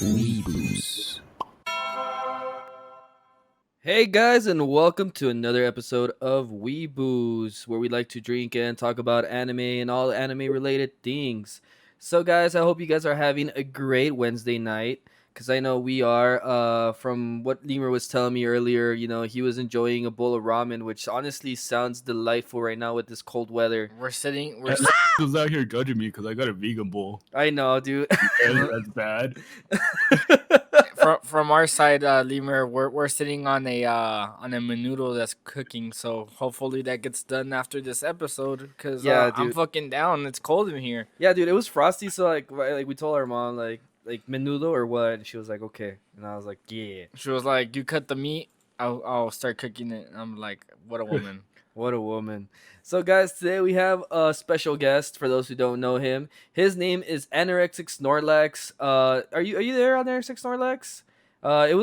Weeboos. Hey guys, and welcome to another episode of Weeboos, where we like to drink and talk about anime and all anime related things. So, guys, I hope you guys are having a great Wednesday night. Because I know we are. From what Lemur was telling me earlier, he was enjoying a bowl of ramen, which honestly sounds delightful right now with this cold weather. We're sitting. We're was out here judging me because I got a vegan bowl. I know, dude. That's bad. From our side, Lemur, we're sitting on a menudo that's cooking. So hopefully that gets done after this episode. Cause Yeah, I'm dude. fucking down. It's cold in here. Yeah, dude, it was frosty, so like we told our mom like menudo or what, and she was like, okay, and I was like, yeah. She was like, "You cut the meat, I'll start cooking it." I'm like, "What a woman." What a woman. So, guys, today we have a special guest. For those who don't know him, his name is Anorexic Snorlax. Are you there, Anorexic Snorlax?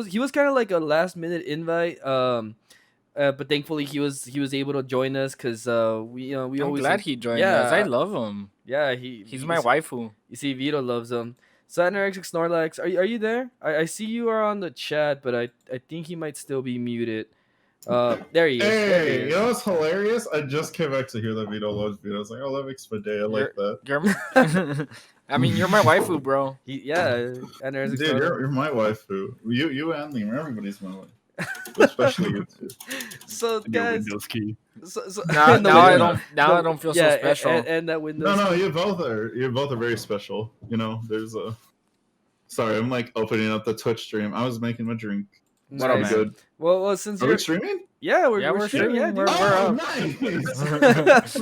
He was kind of like a last minute invite. But thankfully he was able to join us because we I'm always glad he joined yeah, us. I love him. yeah He's my waifu. You see, Vito loves him. So, Anorexic Snorlax, are you there? I see you are on the chat, but I think he might still be muted. There he is. There he Hey, is. you know what's hilarious? I just came back to hear that Vito loves Vito. I was like, oh, that makes my day. I like that. You're I mean, you're my waifu, bro. Anorexic Dude, Snorlax. you're my waifu. You and Liam, everybody's my wife. Especially you two. So, Your guys, Windows key. Now, No, now I wait, don't. Now I don't feel so special. And that Windows. No, you both are very special. You know, there's a. Sorry, I'm like opening up the Twitch stream. I was making my drink. What up, Nice. man? Good. Well, since Are you're we streaming? We're streaming. Yeah, streaming. dude. We're nice.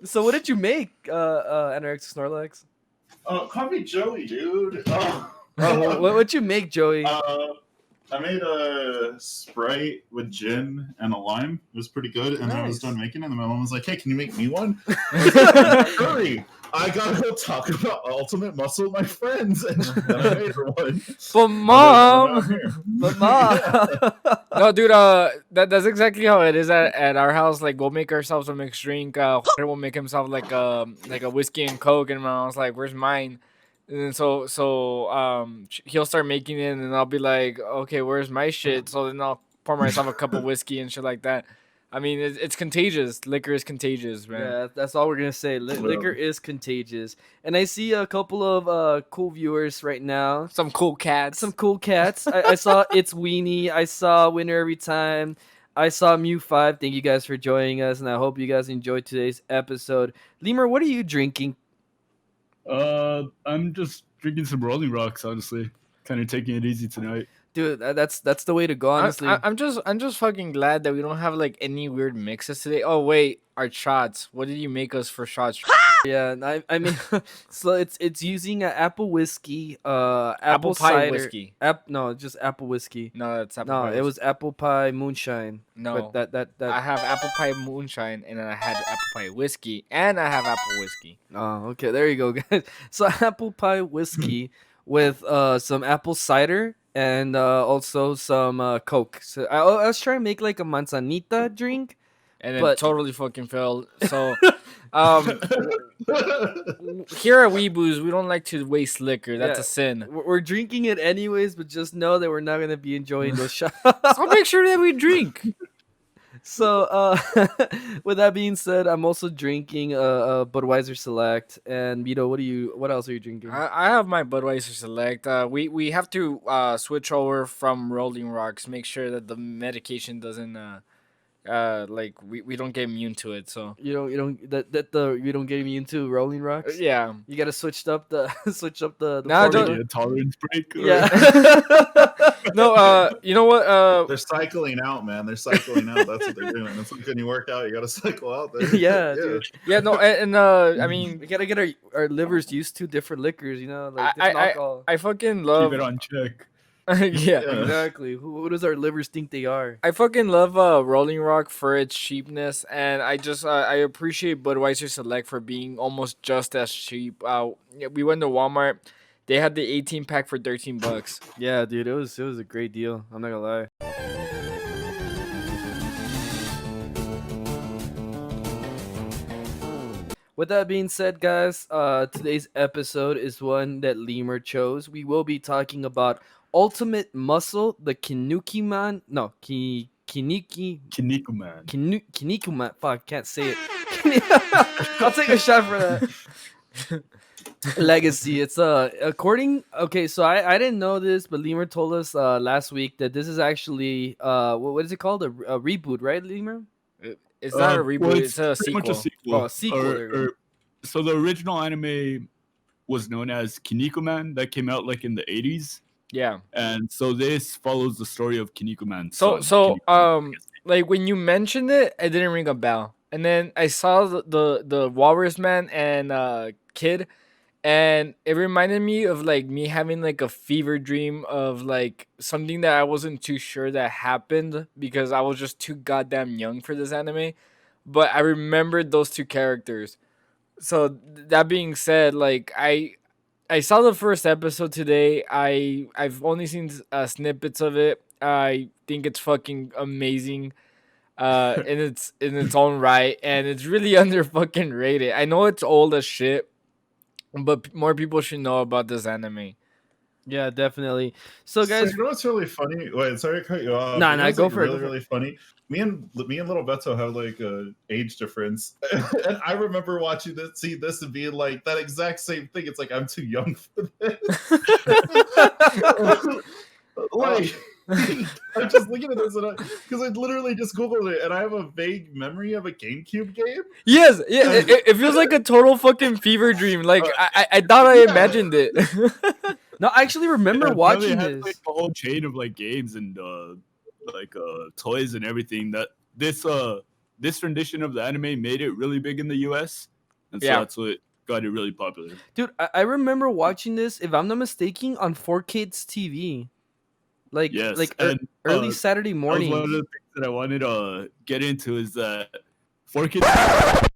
So, what did you make, Anorexic Snorlax? Call me Joey, dude. What you make, Joey? I made a Sprite with gin and a lime. It was pretty good. And then I was Nice. done making it. And my mom was like, hey, can you make me one? Hurry! I gotta go talk about Ultimate Muscle with my friends. And then I made her one. But mom, But mom. no, dude. That's exactly how it is at our house. Like, we'll make ourselves a mixed drink. Will make himself like a whiskey and coke, and my mom's like, "Where's mine?" And then he'll start making it, and I'll be like, "Okay, where's my shit?" So then I'll pour myself a cup of whiskey and shit like that. I mean, it's contagious. Liquor is contagious, man. Yeah, that's all we're gonna say. Liquor is contagious, and I see a couple of cool viewers right now. Some cool cats. Some cool cats. I saw It's Weenie. I saw Winner Every Time. I saw Mew5. Thank you guys for joining us, and I hope you guys enjoyed today's episode. Lemur, what are you drinking? I'm just drinking some Rolling Rocks, honestly. Kind of taking it easy tonight. Dude, that's the way to go, honestly. I'm just fucking glad that we don't have like any weird mixes today. Oh wait, our shots. What did you make us for shots? Yeah, I mean, so it's using apple whiskey, apple pie cider, whiskey. No, just apple whiskey. No, that's apple No, pie it whiskey. was apple pie moonshine. No, but that I have apple pie moonshine, and then I had apple pie whiskey, and I have apple whiskey. Oh, okay, there you go, guys. So apple pie whiskey with some apple cider and also some Coke. So I was trying to make like a manzanita drink. And then But- totally fucking failed. So, here at Weeboos, we don't like to waste liquor. That's Yeah. a sin. We're drinking it anyways, but just know that we're not gonna be enjoying those shots. So make sure that we drink. So, with that being said, I'm also drinking a Budweiser Select. And Vito, what else are you drinking? I have my Budweiser Select. We have to switch over from Rolling Rocks. Make sure that the medication doesn't we don't get immune to it. So You don't get immune to Rolling Rocks. yeah. You gotta switch up the Nah, formula. don't- A tolerance break. or- Yeah. No, you know what? They're cycling out, man. They're cycling out. That's what they're doing. It's like when you work out, you gotta cycle out there. Yeah, dude. Yeah, no, and I mean, We gotta get our livers used to different liquors, like I- different alcohol. I fucking Keep love. it on check. Yeah. Yeah. Exactly. Who does our livers think they are? I fucking love Rolling Rock for its cheapness, and I just I appreciate Budweiser Select for being almost just as cheap. We went to Walmart, they had the 18 pack for $13. Yeah, dude, it was a great deal. I'm not gonna lie. With that being said, guys, today's episode is one that Lemur chose. We will be talking about Ultimate Muscle, the Kinnikuman. No, Kinnikuman. Kinnikuman. Fuck, can't say it. I'll take a shot for that. Legacy. It's according. Okay, so I didn't know this, but Lemur told us last week that this is actually what is it called? A reboot, right, Lemur? It's not a reboot. Well, it's a pretty much sequel. a sequel. Oh, a sequel, there you go. So the original anime was known as Kinnikuman that came out like in the 80s. Yeah. And so this follows the story of Kinnikuman. Like when you mentioned it, it didn't ring a bell. And then I saw the Walrus Man and Kid, and it reminded me of like me having like a fever dream of like something that I wasn't too sure that happened because I was just too goddamn young for this anime. But I remembered those two characters. So that being said, like I saw the first episode today. I've only seen snippets of it. I think it's fucking amazing, in its own right, and it's really under fucking rated. I know it's old as shit, but more people should know about this anime. Yeah, definitely. So, guys, you know what's really funny? Wait, sorry to cut you off. Nah, You know nah, what's, go like, for it, really, go for it. really funny. Me and little Beto have like a age difference, and I remember watching this, see this, and being like that exact same thing. It's like I'm too young for this. Like, I'm just looking at this because I literally just googled it, and I have a vague memory of a GameCube game. Yes, yeah, it feels like a total fucking fever dream. Like I thought I Yeah. imagined it. no, I actually remember Yeah, watching apparently it this. has, like, a whole chain of like games and toys and everything. That this rendition of the anime made it really big in the US, and so Yeah. that's what got it really popular. Dude, I remember watching this, if I'm not mistaken, on 4Kids TV. Like, Yes, like and early Saturday that was one of morning. the things that I wanted to get into is that 4Kids.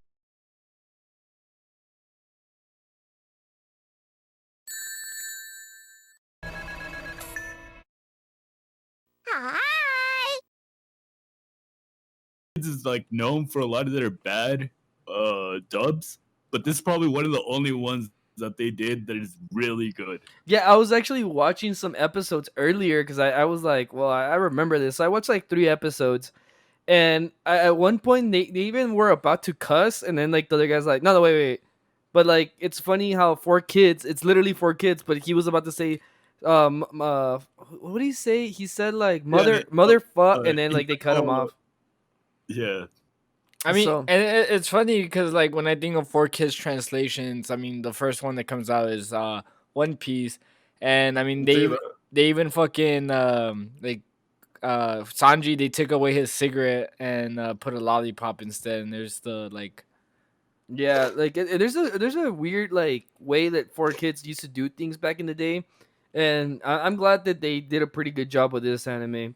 Is like known for a lot of their bad dubs, but this is probably one of the only ones that they did that is really good. Yeah, I was actually watching some episodes earlier because I was like, well, I remember this. So I watched like 3 episodes. And at one point, they even were about to cuss. And then like the other guy's like, no, wait. But like, it's funny how 4Kids, it's literally 4Kids. But he was about to say, what did he say? He said like, mother fuck. And then like they cut him off. Yeah. I mean, So- and it's funny because like when I think of 4Kids translations, I mean the first one that comes out is One Piece, and I mean they even fucking like Sanji, they took away his cigarette and put a lollipop instead, and there's the like Yeah, like there's a weird like way that 4Kids used to do things back in the day, and I'm glad that they did a pretty good job with this anime.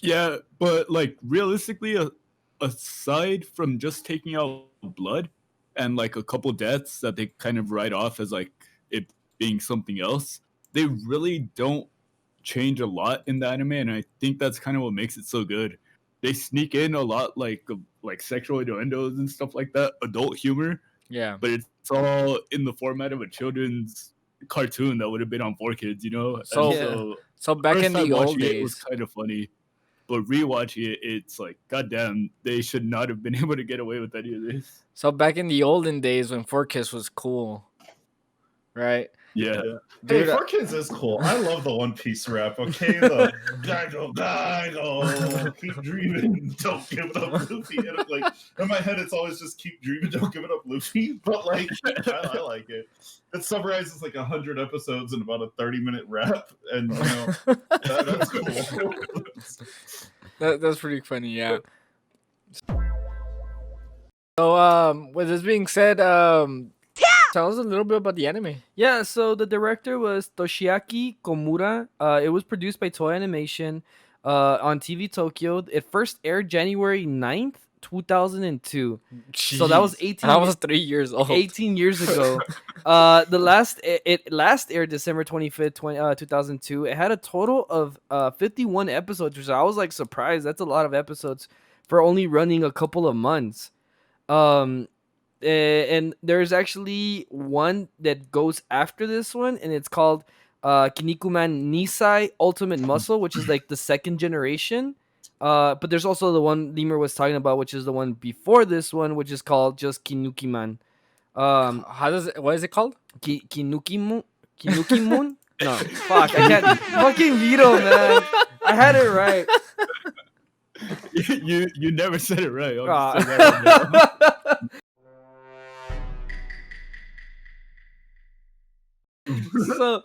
Yeah, but like realistically, aside from just taking out blood and like a couple deaths that they kind of write off as like it being something else, they really don't change a lot in the anime, and I think that's kind of what makes it so good. They sneak in a lot like sexual innuendos and stuff like that, adult humor, yeah. but it's all in the format of a children's cartoon that would have been on 4Kids, you know. So- And So back first in time the old watching it was days, kind of funny, but rewatching it, it's like, goddamn, they should not have been able to get away with any of this. so back in the olden days when 4Kids was cool, right? Yeah, Hey, Dude, 4Kids is cool. I love the One Piece rap. Okay, the Gaigo, keep dreaming, don't give it up, Luffy. And it's like in my head, it's always just keep dreaming, don't give it up, Luffy. But like, I like it. It summarizes like 100 episodes in about a 30-minute rap, and you know that's cool. That's pretty funny, yeah. So with this being said, tell us a little bit about the anime. Yeah, so the director was Toshiaki Komura. It was produced by Toei Animation on TV Tokyo. It first aired January 9th, 2002. So that was Jeez, 18 I was 3 years old. 18 years ago. It last aired December 25th, 2002. It had a total of 51 episodes, which I was like surprised. That's a lot of episodes for only running a couple of months. and there's actually one that goes after this one, and it's called Kinnikuman Nisai Ultimate Muscle, which is like the second generation. But there's also the one Lemur was talking about, which is the one before this one, which is called just Kinukiman. How does it? What is it called? Kinukimun? Kinukimun? No, fuck, I can't. Fucking Vito, man. I had it right. You never said it right. I'll just say that right now. So,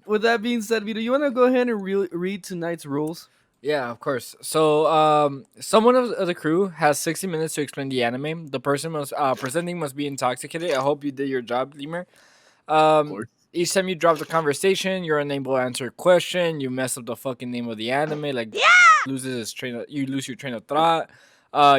with that being said, Vito, you want to go ahead and read tonight's rules? Yeah, of course. So, someone of the crew has 60 minutes to explain the anime. The person presenting must be intoxicated. I hope you did your job, Lemur. Of course. Each time you drop the conversation, you're unable to answer a question. You mess up the fucking name of the anime, like you lose your train of thought.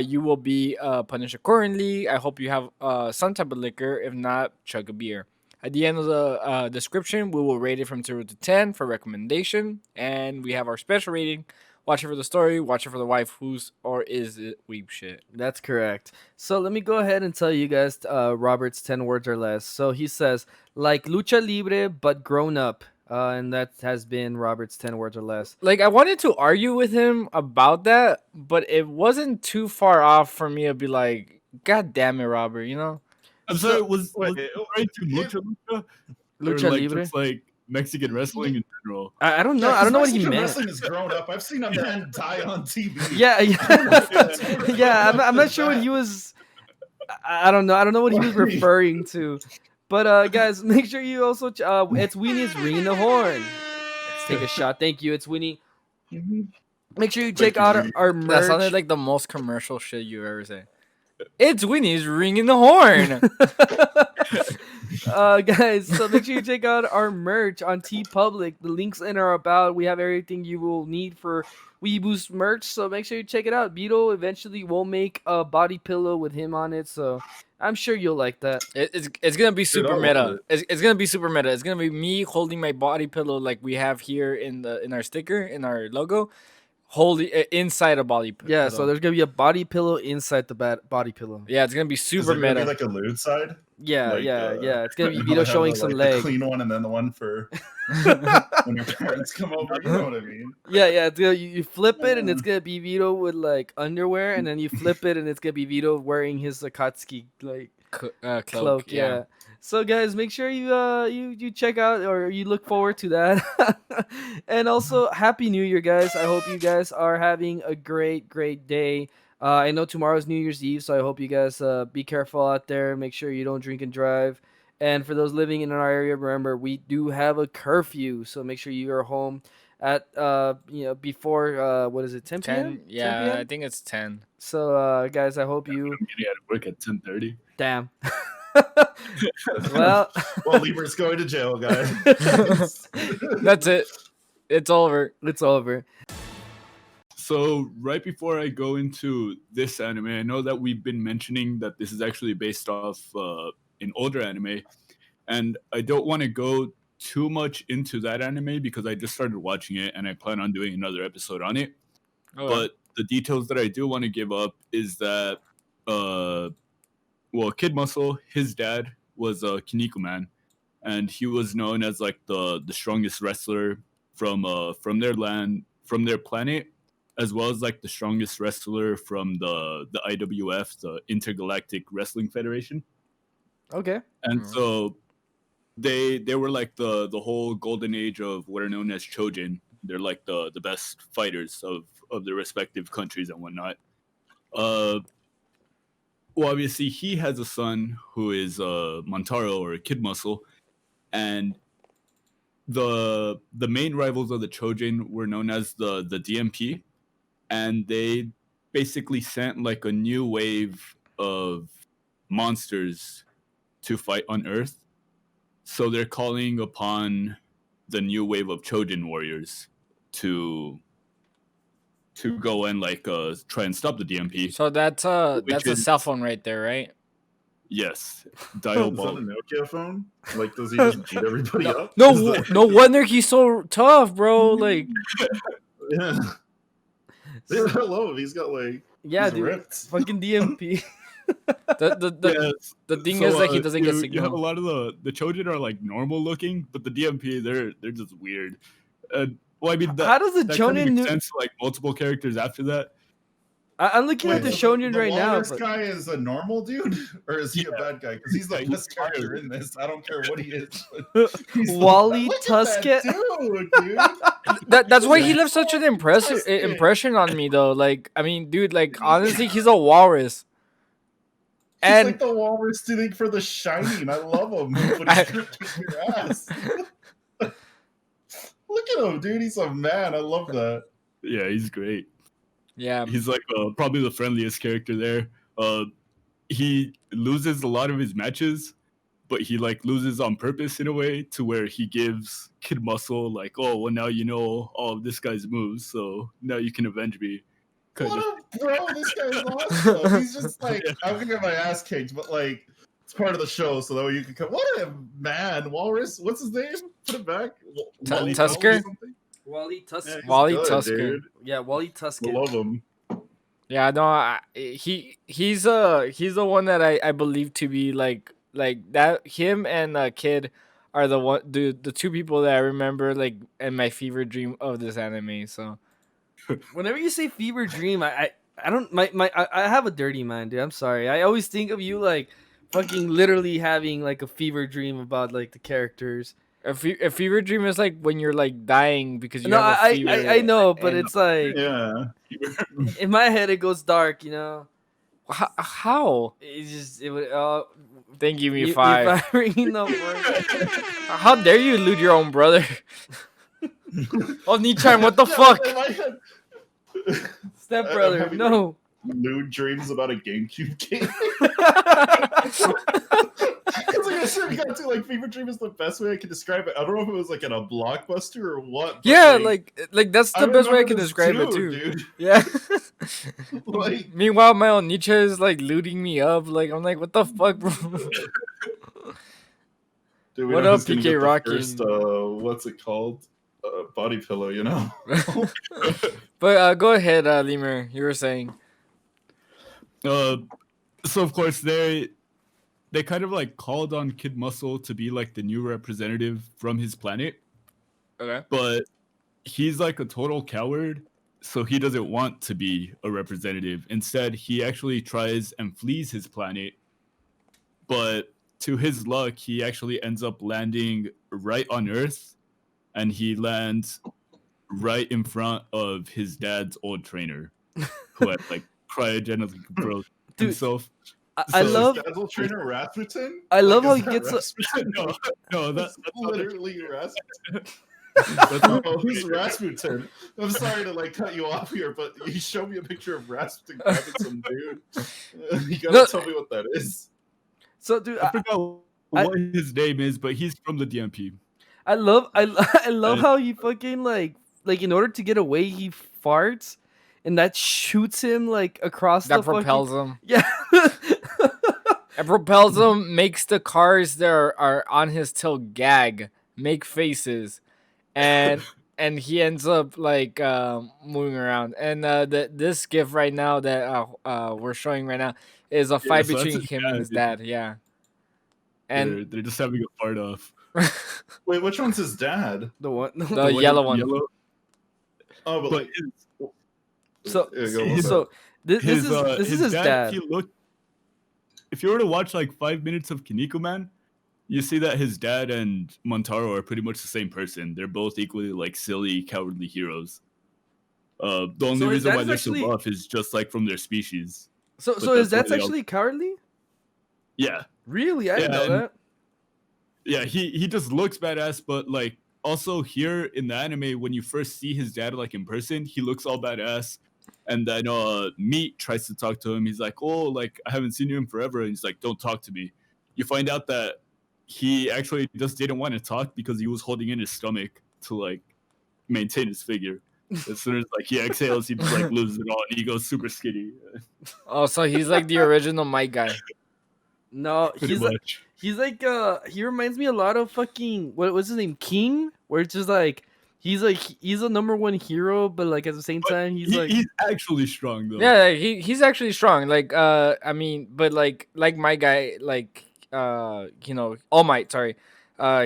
You will be punished accordingly. I hope you have some type of liquor. If not, chug a beer. At the end of the description, we will rate it from 0 to 10 for recommendation, and we have our special rating. Watch it for the story, watch it for the waifus, or is it weep shit? That's correct. So let me go ahead and tell you guys Robert's 10 words or less. So he says, like lucha libre, but grown up. And that has been Robert's 10 words or less. Like, I wanted to argue with him about that, but it wasn't too far off for me to be like, God damn it, Robert, you know? I'm sorry. Was Wait, right to lucha lucha? Lucha or like libre? just like Mexican wrestling in general. I don't know. I don't know what he Mexican meant. Wrestling is grown up. I've seen a man die on TV. Yeah, yeah. Yeah, I'm not sure what he was. I don't know. I don't know what he was referring to. But guys, make sure you also it's Winnie's ringing the horn. Let's take a shot. Thank you. It's Winnie. Make sure you check out our merch. That sounded like the most commercial shit you ever say. It's Winnie's ringing the horn. Guys, so make sure you check out our merch on TeePublic. The links in our about. We have everything you will need for Weeboost merch, so make sure you check it out. Beetle eventually will make a body pillow with him on it, so I'm sure you'll like that. It's gonna be super I love meta. it. It's gonna be super meta. It's gonna be me holding my body pillow like we have here in our sticker in our logo, holding inside a body pillow. Yeah, so there's gonna be a body pillow inside the body pillow. Yeah, it's gonna be Is super it gonna be meta. like a lewd side? Yeah, Like, yeah. It's gonna be You Vito wanna have showing the, some the leg. clean one and then the one for when your parents come over. You know what I mean? Yeah. It's gonna, you flip it and it's gonna be Vito with like underwear, and then you flip it and it's gonna be Vito wearing his Akatsuki like cloak. Yeah. So guys, make sure you check out or you look forward to that. And also Happy New Year, guys. I hope you guys are having a great day. I know tomorrow's New Year's Eve, so I hope you guys be careful out there. Make sure you don't drink and drive. And for those living in our area, remember we do have a curfew, so make sure you are home at before what is it, 10 p.m. 10. Yeah, 10 I p.m.? think it's 10. So guys, I hope you I'm getting out of work at 10:30. damn. Well, Well, Lieber's going to jail, guys. That's it. It's over. it's over. So right before I go into this anime, I know that we've been mentioning that this is actually based off an older anime, and I don't want to go too much into that anime because I just started watching it and I plan on doing another episode on it. Oh, But the details that I do want to give up is that Kid Muscle, his dad was a Kinnikuman, and he was known as like the strongest wrestler from their land, from their planet, as well as like the strongest wrestler from the IWF, the Intergalactic Wrestling Federation. Okay. And Mhm. so they were like the whole golden age of what are known as Chojin. They're like the best fighters of their respective countries and whatnot. Well, obviously he has a son who is Montaro or Kid Muscle, and the main rivals of the Chojin were known as the DMP, and they basically sent like a new wave of monsters to fight on Earth. So they're calling upon the new wave of Chojin warriors to go and like try and stop the DMP. So that's a is- cell phone right there, right? Yes, Is dial that a ball. Nokia phone? Like, does he just beat everybody up? No, Is that- no wonder he's so tough, bro. Like, Yeah. Yeah, hello. He's got like. Yeah, he's dude. ripped. Fucking DMP. The thing is that he doesn't get you have a signal. lot of the Chojin are like normal looking, but the DMP they're just weird. Well, I mean How does the that kind of Jonin? makes sense for like multiple characters after that. I'm looking at the so Shonen the right now. walrus But guy is a normal dude, or is he a Yeah. bad guy? Because he's the Yeah, he's best character fire. in this. I don't care what he is. He's the Wally best. Look at that Tuskett. dude. That's why he left such an impression on me though. Like, I mean, dude, like honestly, he's a walrus. He's And like the walrus tuning for The Shining. I love him. But he's kicking your ass. Look at him, dude. He's a man. I love that. Yeah, he's great. yeah, He's like probably the friendliest character there. He loses a lot of his matches, but he like loses on purpose in a way to where he gives Kid Muscle like, oh well, now you know all of this guy's moves, so now you can avenge me. Kind What of. a bro. This guy's awesome. He's just like, I'm gonna get my ass kicked, but like, it's part of the show, so that way you can come. What a man. Walrus. What's his name? Put it back. Wally Tusker? something? Wally Yeah, Tuskett. he's Wally good, Tusker. dude. Yeah, Wally I Tuskett. love him. yeah. No, he's the one that I believe to be like that. Him and Kid are the two people that I remember like in my fever dream of this anime. So Whenever you say fever dream, I don't I have a dirty mind, dude. I'm sorry. I always think of you like fucking literally having like a fever dream about like the characters. a fever dream is like when you're like dying because you No, have a fever. I know, but and- it's like Yeah. in my head it goes dark, you know. How? It just it would Thank you, me you five. firing the word. How dare you elude your own brother? Oh, Nichan, what the fuck? In my head, Step brother, having, no. lewd dreams about a GameCube game. Because like I said, you gotta do like fever dream is the best way I can describe it. I don't know if it was like in a blockbuster or what. But, Yeah, like that's I the best way I remember can this describe it too. dude. Yeah. Like, Meanwhile, my own Nietzsche is like looting me up. Like I'm like, what the fuck, bro? dude, we What know up, who's gonna PK get the Rocking? first, what's it called? Body pillow, you know. But go ahead, Lemur. You were saying. So of course they kind of like called on Kid Muscle to be like the new representative from his planet, Okay. but he's like a total coward, so he doesn't want to be a representative. Instead, he actually tries and flees his planet, but to his luck, he actually ends up landing right on Earth, and he lands right in front of his dad's old trainer, who had like cryogenically broke Dude, himself. I So- love Dazzle trainer Rasputin. I love how is he that gets Rasputin? No, That's that's not the- literally Rasputin. that's not Oh, the who's trainer. Rasputin? I'm sorry to like cut you off here, but you showed me a picture of Rasputin grabbing some dude. You gotta No. tell me what that is. so dude. I forgot what his name is, but he's from the DMP. I love how he fucking like in order to get away he farts and that shoots him like across That the propels him. yeah. It propels him, makes the cars that are on his tail gag, make faces, and he ends up like moving around. And this gif right now that we're showing right now is a fight so that's between his him and dad, his yeah. dad. Yeah, and They're just having a fart off. Wait, which one's his dad? the one the one yellow with one. yellow, Oh, but but like, so Yeah, go on. so this his is his dad. If you were to watch like 5 minutes of Kiniko Man, you see that his dad and Montaro are pretty much the same person. They're both equally like silly, cowardly heroes. The only So his reason dad why is they're actually- so buff is just like from their species. So but is that's that why they all- actually cowardly? Yeah, Really? I didn't Yeah, know and- that. yeah. He just looks badass, but like also here in the anime, when you first see his dad like in person, he looks all badass. And then Meat tries to talk to him. He's like, "Oh, like I haven't seen you in forever." And he's like, "Don't talk to me." You find out that he actually just didn't want to talk because he was holding in his stomach to like maintain his figure. As soon as like he exhales, he just like loses it all, and he goes super skinny. Oh, so he's like the original Mike guy. No, Pretty he's much. like he reminds me a lot of fucking what was his name, King, where it's just like he's a number one hero, but like at the same But time he's like he's actually strong though. Yeah, he's actually strong. Like I mean, but like my guy, like you know, All Might. Sorry,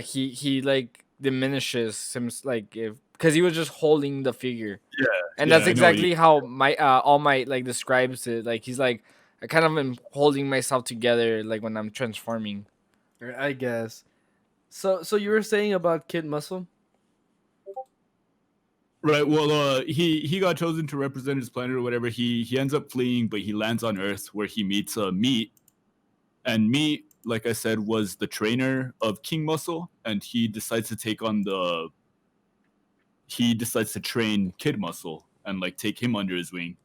he like diminishes him like if because he was just holding the figure, Yeah, and yeah, that's I know what exactly how my All Might like describes it. Like he's like I kind of am holding myself together like when I'm transforming. I guess. So you were saying about Kid Muscle? Right. Well, he got chosen to represent his planet or whatever. He ends up fleeing, but he lands on Earth where he meets Meat, and Meat, like I said, was the trainer of King Muscle, and he decides to take on the. He decides to train Kid Muscle and like take him under his wing.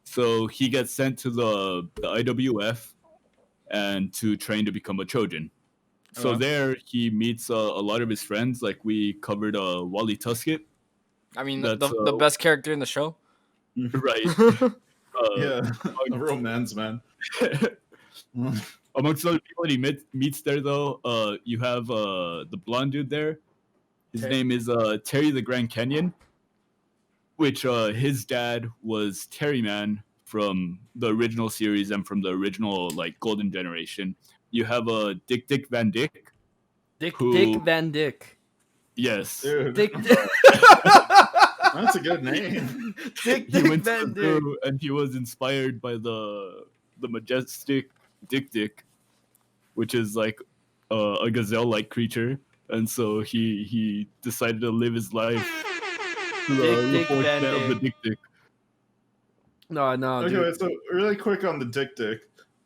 So he gets sent to the IWF and to train to become a Trojan. So Uh-huh. there he meets a lot of his friends. Like we covered Wally Tuskett. I mean, That's the best character in the show. right. Yeah, a real man's man. Amongst other people that he meets there, though, you have the blonde dude there. His Terry. name is Terry the Grand Canyon, which his dad was Terry Man from the original series and from the original like Golden Generation. You have Dick Van Dyke. Dick Who- Dick Van Dyke. Yes, Dude, Dick that's a good name. Dick he Dick went to Van the Dyke. zoo and he was inspired by the majestic Dick, which is like a gazelle-like creature, and so he decided to live his life to the Dick full Van extent of the Dyke. Dick. No, Okay, dude. wait, so really quick on the Dick.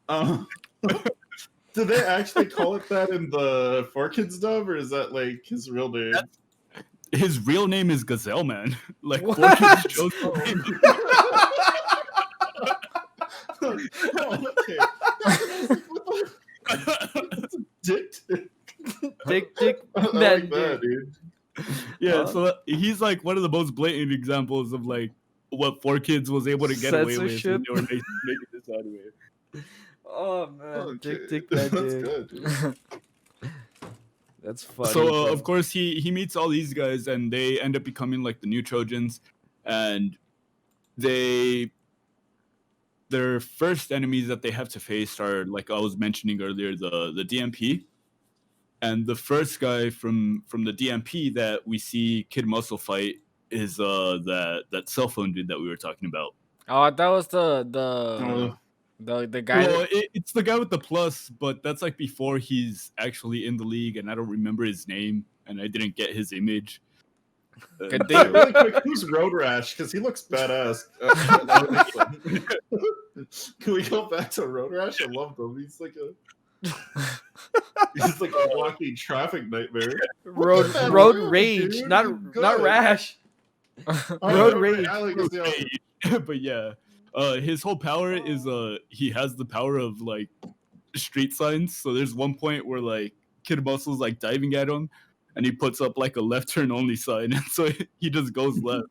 Um, did they actually call it that in the 4Kids dub, or is that like his real name? His real name is Gazelle Man. Like What? 4Kids chose the name. Oh, okay. Dick. Dick Dick I Van like that, Dyke. dude. Yeah, so he's like one of the most blatant examples of like what 4Kids was able to get away with when Censorship. they were making this anime. Oh man, Okay. Dick Dick Van That's Dyke. good. Dude. That's funny. So bro. of course he meets all these guys and they end up becoming like the new Trojans, and their first enemies that they have to face are, like I was mentioning earlier, the DMP. And the first guy from the DMP that we see Kid Muscle fight is that cell phone dude that we were talking about. Oh, that was Uh, the guy. Well, it's the guy with the plus, but that's like before he's actually in the league, and I don't remember his name, and I didn't get his image. Good Uh, thing. really quick, who's Road Rash? Because he looks badass. Can we go back to Road Rash? I love him. He's like a walking traffic nightmare. road Look at that road dude, rage, dude. not He's not good. rash. Oh, Road okay, Rage. I like his name. but yeah, his whole power is he has the power of like street signs. So there's one point where like Kid Muscle's like diving at him, and he puts up like a left turn only sign, and so he just goes left.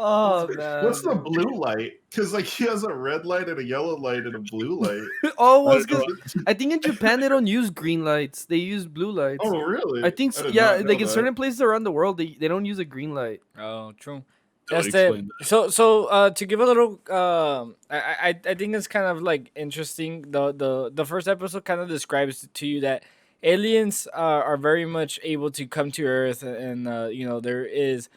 Oh man. What's the blue light? Because like he has a red light and a yellow light and a blue light. Oh, I well, don't know. I think in Japan they don't use green lights. They use blue lights. Oh really? I think so, did yeah, not know like in that. certain places around the world they don't use a green light. Oh, true. That would That's the explain that. so to give a little I think it's kind of like interesting. The first episode kind of describes to you that aliens are very much able to come to Earth, and you know there is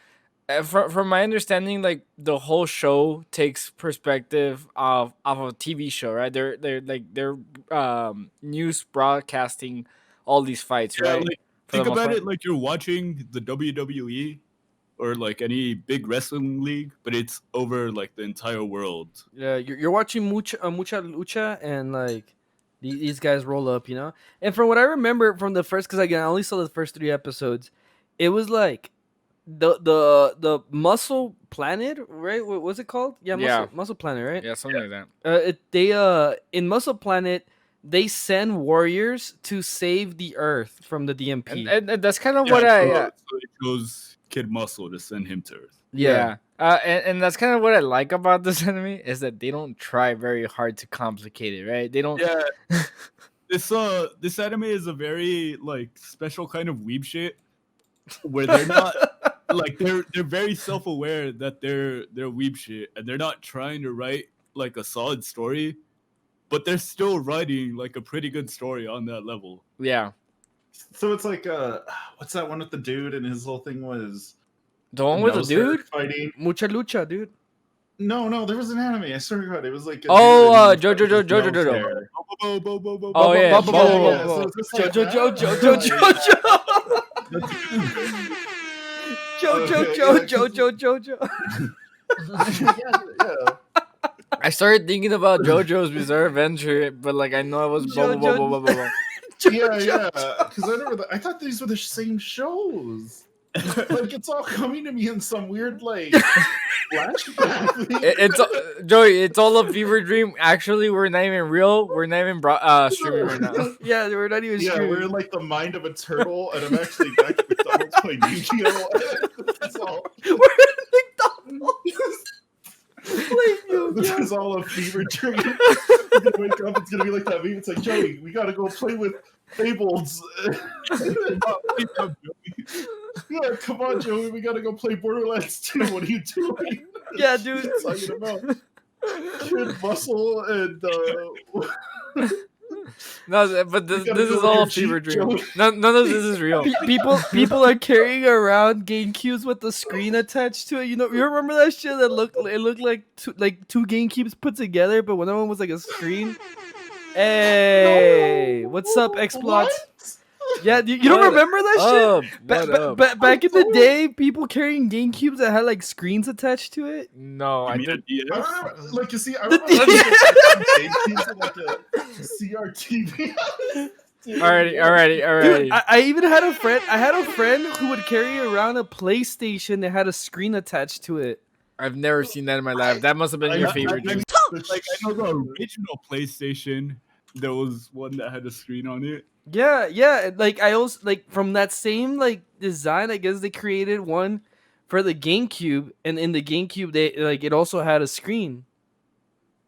from my understanding, like the whole show takes perspective of a TV show, right? They're news broadcasting all these fights, Yeah, right? like, For the think most about part. it like you're watching the WWE or like any big wrestling league, but it's over like the entire world. Yeah, you're watching Mucha Lucha, and like these guys roll up, you know. And from what I remember from the first, because again I only saw the first 3 episodes, it was like the Muscle Planet, right? What was it called? Yeah, Yeah. Muscle Planet, right? Yeah, something like that. They in Muscle Planet they send warriors to save the Earth from the DMP. And that's kind of Yeah, what I so it chose Kid Muscle to send him to Earth. yeah. And that's kind of what I like about this anime is that they don't try very hard to complicate it, right? They don't. Yeah. this anime is a very like special kind of weeb shit where they're not like they're very self-aware that they're weeb shit and they're not trying to write like a solid story, but they're still writing like a pretty good story on that level. Yeah. So it's like what's that one with the dude and his whole thing was The one with the nose hair dude? fighting? Mucha lucha, dude. No, there was an anime. I swear to God, it was like. Oh, dude and he was Jojo, fighting Jojo, his Jojo. nose hair. Oh, yeah. Bo- bo- Bo- bo- bo- bo- bo- so it's just like Jojo, that. Jojo, Jojo. Yeah. I started thinking about JoJo's Bizarre Adventure, but like I know it was Yeah. Because I remember I thought these were the same shows. Like it's all coming to me in some weird like flashback. thing. It's Joey. It's all a fever dream. Actually, we're not even real. We're not even streaming right now. Yeah, we're not even Yeah, sure. we're in like the mind of a turtle, and I'm actually back at McDonald's playing Yu-Gi-Oh! That's all. We're in McDonald's. This is all a fever dream. You're gonna wake up, it's gonna be like that meme. It's like, Joey, we gotta go play with Fables. Yeah, come on, Joey, we gotta go play Borderlands 2. What are you doing? Yeah, dude. Talking about Kid Muscle and No, but this gotta is go with all your a fever Jeep, dream. Joey. None of this is real. People are carrying around GameCubes with the screen attached to it. You remember that shit that looked like two GameCubes put together, but one of them was like a screen. Hey, what's up, Xplots? Yeah, you don't What remember that shit? What up? Back in the day, people carrying GameCubes that had like screens attached to it. No, I did. I remember, like you see, I The remember DS. like a CRTV. Alrighty. Dude, I even had a friend. I had a friend who would carry around a PlayStation that had a screen attached to it. I've never seen that in my life. That must have been your favorite dream. Like I know the original PlayStation, there was one that had a screen on it. Yeah. Like I also like from that same like design. I guess they created one for the GameCube, and in the GameCube, they like it also had a screen.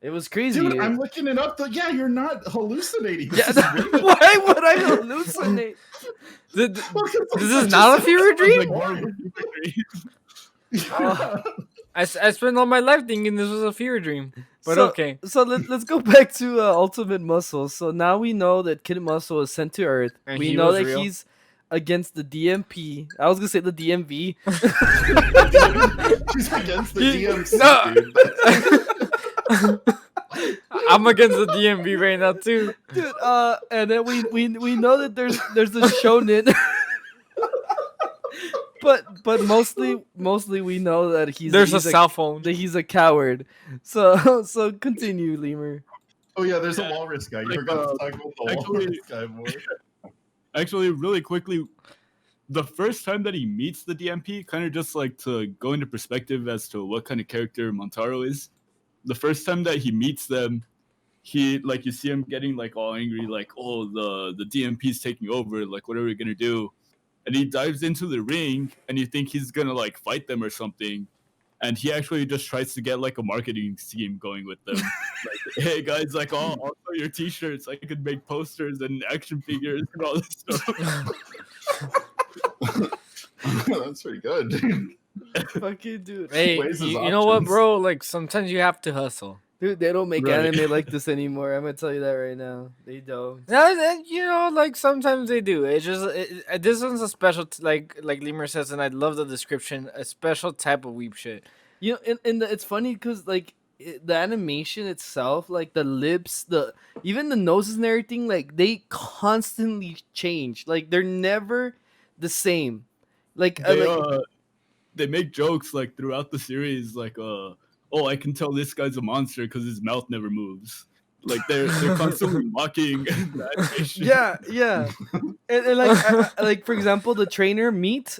It was crazy. Dude, I'm looking it up. Yeah, you're not hallucinating. Yeah, This is real. why would I hallucinate? This is not a fever dream. I spent all my life thinking this was a fever dream. But So- okay. So let's go back to Ultimate Muscle. So now we know that Kid Muscle is sent to Earth. And We he know was that real? he's against the DMP. I was gonna say the DMV. She's against the DMC. No. Dude. I'm against the DMV right now too. Dude, and then we know that there's the shonen. but mostly we know that There's a cell phone. that he's a coward. So continue, Lemur. Oh yeah, there's a walrus guy. You Like, forgot to talk about the actually- walrus guy more. Actually, really quickly, the first time that he meets the DMP, kind of just like to go into perspective as to what kind of character Montaro is. The first time that he meets them, he like you see him getting like all angry, like, oh, the DMP's taking over, like what are we gonna do? And he dives into the ring and you think he's gonna like fight them or something. And he actually just tries to get like a marketing scheme going with them. Like, hey guys, like I'll sell your t-shirts. I could make posters and action figures and all this stuff. That's pretty good, dude. Fucking dude. Hey, Weighs his you know what, options. bro? Like sometimes you have to hustle. Dude, they don't make Right. anime like this anymore. I'm gonna tell you that right now. They don't. You know, like sometimes they do. It's just this one's a special, like Lemur says, and I love the description. A special type of weep shit. You know, it's funny because like the animation itself, like the lips, even the noses and everything, like they constantly change. Like they're never the same. Like, They make jokes like throughout the series, like oh, I can tell this guy's a monster because his mouth never moves. Like they're constantly mocking the animation. yeah. And like for example, the trainer Meat,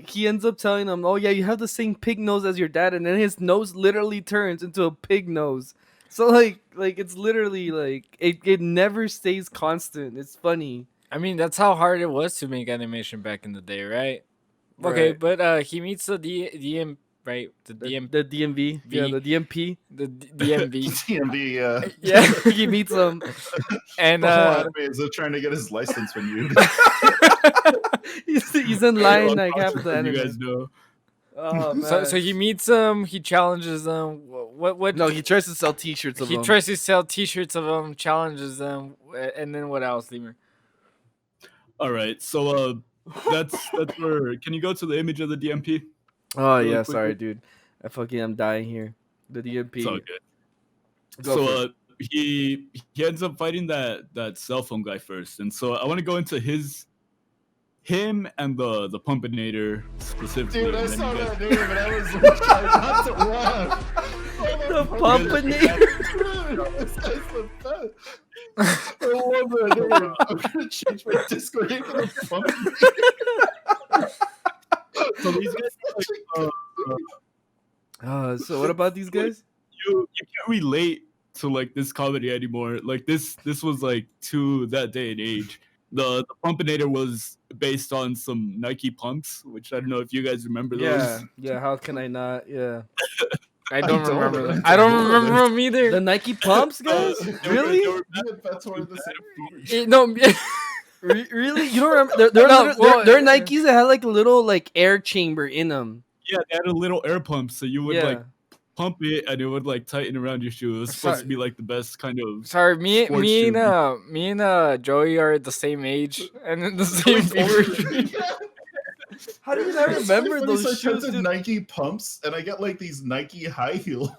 he ends up telling him, "Oh yeah, you have the same pig nose as your dad," and then his nose literally turns into a pig nose. So like it's literally like it never stays constant. It's funny. I mean, that's how hard it was to make animation back in the day, right? Okay, Right. but he meets the right? The The DMV, yeah, the DMP. DMV. TMV. Yeah, He meets him. and The whole anime is trying to get his license renewed. He's in line like half Unconscious, the you anime. guys know. Oh man. so he meets him. He challenges them. What? No, he tries to sell T-shirts of he them. tries to sell T-shirts of them. Challenges them, and then what else, Lemur? All right, so that's where. Can you go to the image of the DMP? Oh really yeah, quickly? sorry, dude. I'm dying here. The DMP. It's all good. Go for So it. he ends up fighting that cell phone guy first, and so I want to go into him and the Pumpinator specifically. Dude, I and then saw you guys- that name and I was trying not to laugh. The Pumpinator. This guy's the best. I love that name. I'm gonna change my Discord name to the Pumpinator. So these guys, are like, So what about these guys? you can't relate to like this comedy anymore. Like this was like to that day and age. The Pumpinator was based on some Nike pumps, which I don't know if you guys remember those. Yeah. How can I not? Yeah. I don't don't remember know. them. I don't remember them either. The Nike pumps, guys. Really? That's one of the No, Really? You don't remember? They're No, little- well, they're Nikes that had like a little like air chamber in them. Yeah, they had a little air pump, so you would Yeah. like pump it and it would like tighten around your shoe. It was supposed to be like the best kind of. sorry, me Sports and Joey are the same age and in the same fever dream. How do you not remember It's those funny, so I shoes? typed in Dude? Nike pumps and I get like these Nike high heel.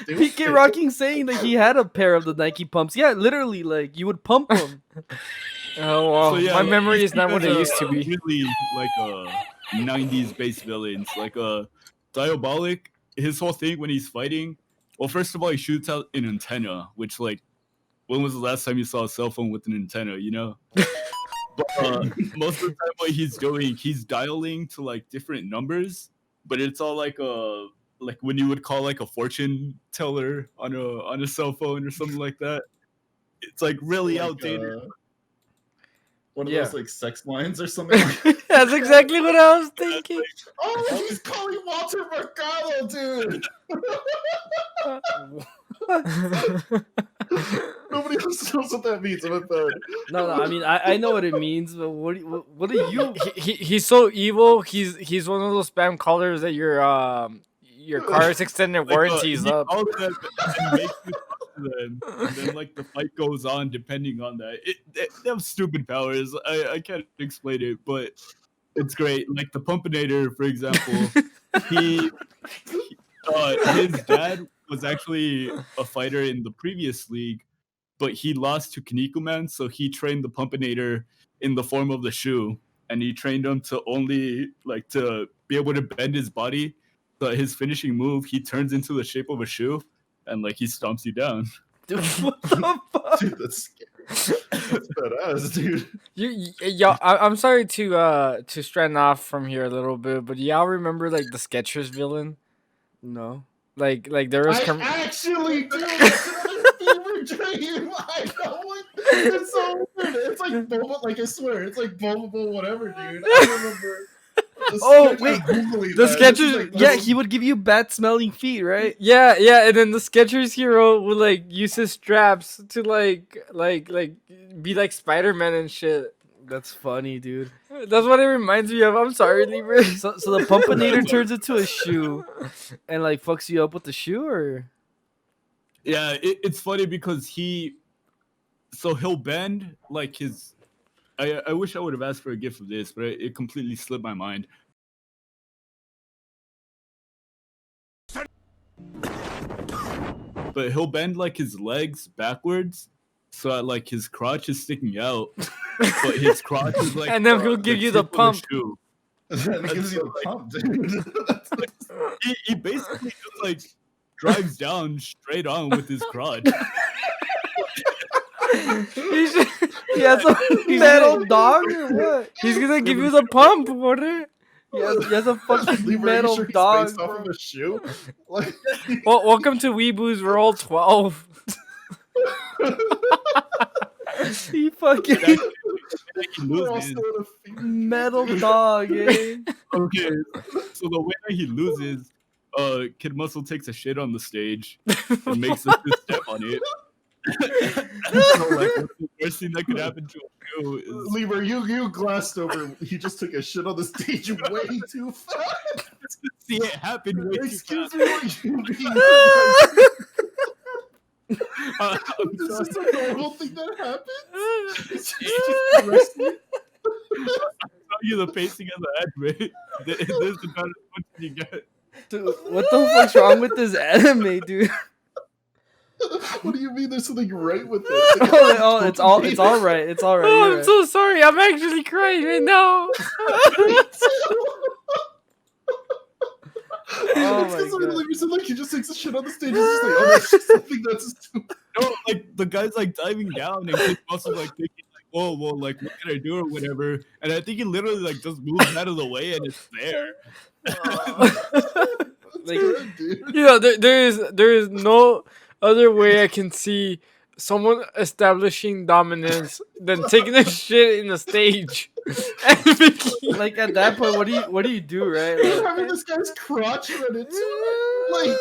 PK Rocking saying that he had a pair of the Nike pumps. Yeah, literally, like you would pump them. Oh wow, So, yeah, my like, memory these is not what it guys used to are be. Really like 90s based villains. Like Diabolic, his whole thing when he's fighting. Well, first of all, he shoots out an antenna, which like, when was the last time you saw a cell phone with an antenna? You know. But most of the time, what he's doing, he's dialing to like different numbers, but it's all like when you would call like a fortune teller on a cell phone or something like that. It's like really outdated. One of Yeah. those like sex lines or something. That's exactly what I was thinking. Oh, he's calling Walter Mercado, dude. Nobody else knows what that means. I'm bad. No, I mean I know what it means, but what do you? He's so evil. He's one of those spam callers that your car's extended Like, warranties he up. calls them and makes you talk to them, and then like the fight goes on depending on that. They have stupid powers. I can't explain it, but it's great. Like the Pumpinator, for example, his dad was actually a fighter in the previous league, but he lost to Kinnikuman, so he trained the Pumpinator in the form of the shoe, and he trained him to only like to be able to bend his body. So his finishing move, he turns into the shape of a shoe, and like he stomps you down. Dude, what the fuck? Dude, that's scary. That's badass, dude. Y'all, I'm sorry to strand off from here a little bit, but y'all remember like the Skechers villain? No. Like there was I actually do. It's another fever dream. I know it. It's so weird. It's like Boba. Like I swear, it's like Boba whatever, dude. I remember. Oh, wait. Googling The that. This is, Skechers- like, Yeah, little- he would give you bad smelling feet, right? yeah, and then the Skechers hero would like use his straps to like be like Spider-Man and shit. That's funny, dude. That's what it reminds me of. I'm sorry, Libra. So the Pumpinator turns into a shoe and like fucks you up with the shoe, or Yeah, it's funny because he'll bend like his. I wish I would have asked for a gift of this, but it completely slipped my mind. But he'll bend like his legs backwards, so that, like his crotch is sticking out, but his crotch is like. And then he'll give you the tip of a pump. shoe. That gives you a pump, dude. That's He basically just like drives down straight on with his crotch. he has a metal dog, or what? He's gonna give you the pump, what? He has a fucking Libra, are you metal sure he's dog. based off of a shoe? Like, Well, welcome to Weeboo's Roll 12. He fucking He we're all loses. still in a fever. metal dog, eh? Okay, so the way that he loses, Kid Muscle takes a shit on the stage and makes us just step on it. So like, what's the worst thing that could happen to a show is Lemur, you glossed over. He just took a shit on the stage way too fast. see it happen way too Excuse fast. me, what you mean? I'm This sorry. is a normal thing that happens. It's just wrestling. Tell you the pacing of the anime. This is about as much as you get. Dude, what the fuck's wrong with this anime, dude? What do you mean? There's something right with it? Oh, it's all right. It's all right. Oh, you're I'm right. so sorry. I'm actually crying right now. Oh It's my 'cause when God. Lemur said like he just takes a shit on the stage. He's just like, oh, that's just something that's stupid. No, like the guy's like diving down and Kid Muscle like thinking like, oh well, like what can I do or whatever. And I think he literally like just moves out of the way and it's there. Like, Good, dude. You know, there is no other way I can see someone establishing dominance than taking a shit in the stage and making, like at that point, what do you do, right? He's Like, having this guy's crotch run into it. Like,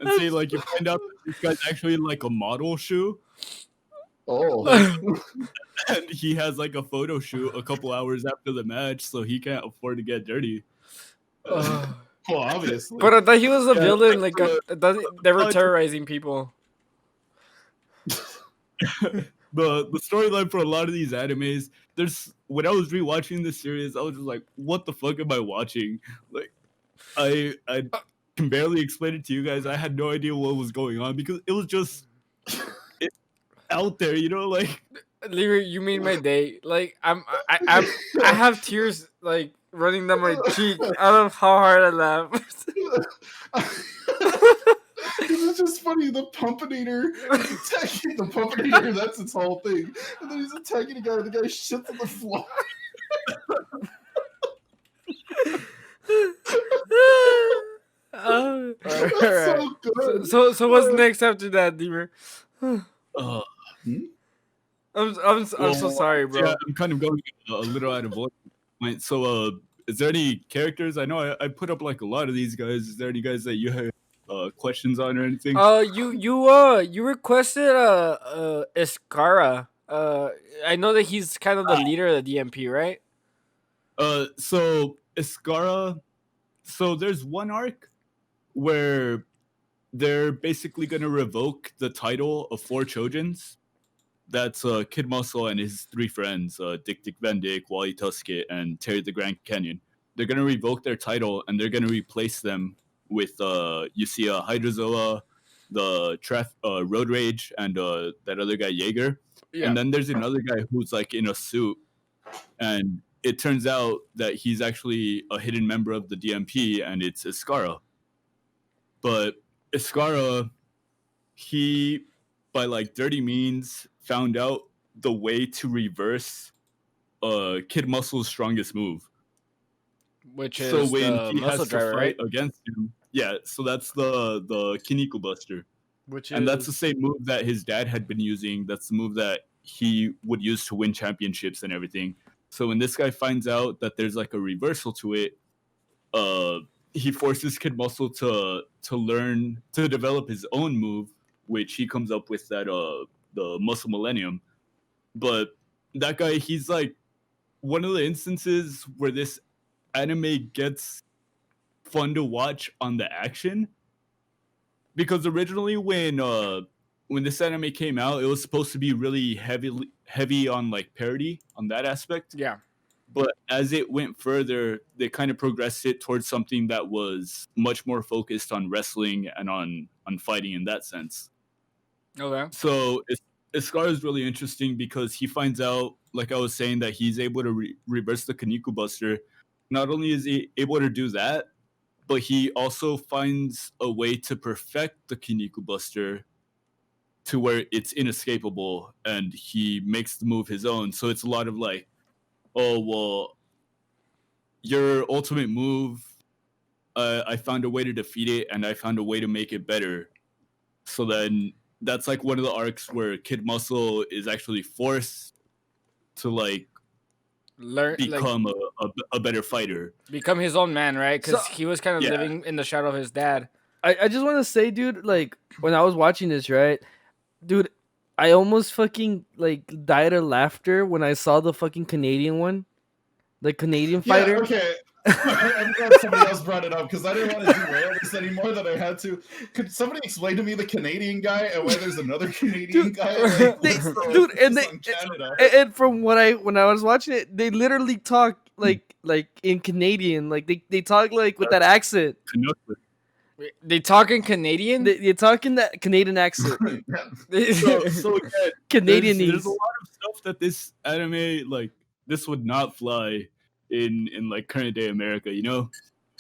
And see, like you find out that this guy's actually like a model shoe, oh, and he has like a photo shoot a couple hours after the match, so he can't afford to get dirty. Ugh. well, obviously. But I thought he was a Yeah, villain. like, Like they were terrorizing people. The storyline for a lot of these animes, there's when I was rewatching this series, I was just like, what the fuck am I watching? Like I can barely explain it to you guys. I had no idea what was going on because it was just out there, you know, like Leary, you made my day. Like I have tears like running down my cheek out of how hard I laughed. This is just funny. The Pumpinator is attacking the Pumpinator. That's its whole thing. And then he's attacking a guy, and the guy shits on the floor. That's Alright. so good. So what's next after that, Deemer? uh, I'm so well, sorry, bro. yeah, I'm kind of going a little out of order. Right, so is there any characters? I know I put up like a lot of these guys. Is there any guys that you have questions on or anything? You requested Escara. I know that he's kind of the leader of the DMP, right? So Escara, so there's one arc where they're basically gonna revoke the title of 4 Chojins. That's Kid Muscle and his 3 friends, Dick Van Dyke, Wally Tuskett, and Terry the Grand Canyon. They're gonna revoke their title and they're gonna replace them with you see Hydrozoa, the Road Rage, and that other guy Jaeger. Yeah. And then there's another guy who's like in a suit, and it turns out that he's actually a hidden member of the DMP, and it's Escara. But Escara, he, by like dirty means, found out the way to reverse Kid Muscle's strongest move. Which is So when the he muscle has to driver, fight right? against him, yeah. So that's the Kiniko Buster. Which And that's the same move that his dad had been using. That's the move that he would use to win championships and everything. So when this guy finds out that there's like a reversal to it, he forces Kid Muscle to learn to develop his own move, which he comes up with that the Muscle Millennium. But that guy, he's like one of the instances where this anime gets fun to watch on the action. Because originally when this anime came out, it was supposed to be really heavy on like parody on that aspect. yeah. But as it went further, they kind of progressed it towards something that was much more focused on wrestling and on fighting in that sense. Okay. So Iskar is really interesting because he finds out, like I was saying, that he's able to reverse the Kaneko Buster. Not only is he able to do that, but he also finds a way to perfect the Kaneko Buster to where it's inescapable, and he makes the move his own. So it's a lot of like, oh, well, your ultimate move, I found a way to defeat it, and I found a way to make it better. So then that's like one of the arcs where Kid Muscle is actually forced to like learn like become a better fighter. become his own man, right? Because So- he was kind of Yeah. living in the shadow of his dad. I just want to say, dude, like when I was watching this, right, dude, I almost fucking like died of laughter when I saw the fucking Canadian one, the Canadian fighter. Yeah, okay. I'm glad somebody else brought it up because I didn't want to derail this any more than I had to. Could somebody explain to me the Canadian guy and why there's another Canadian Dude, guy? they- what's the dude, and emphasis they- on Canada? And from when I was watching it, they literally talk like in Canadian, like they talk like with that accent. Canuck. They talk in Canadian. They talk in that Canadian accent, So again, Canadianese. there's a lot of stuff that this anime like this would not fly in like current day America, you know.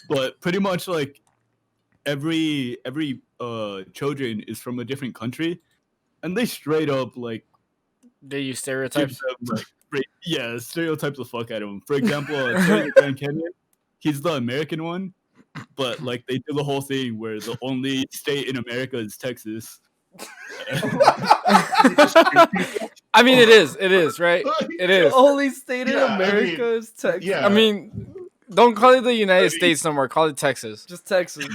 But pretty much like every children is from a different country, and they straight up like They use give stereotypes. them, like stereotypes the fuck out of him. For example, Terry the Grand Canyon, he's the American one, but like they do the whole thing where the only state in America is Texas. I mean, it is, right? It The is. only state in Yeah, I America mean, is Texas. yeah. I mean, don't call it the United States no more. Call it Texas. Just Texas.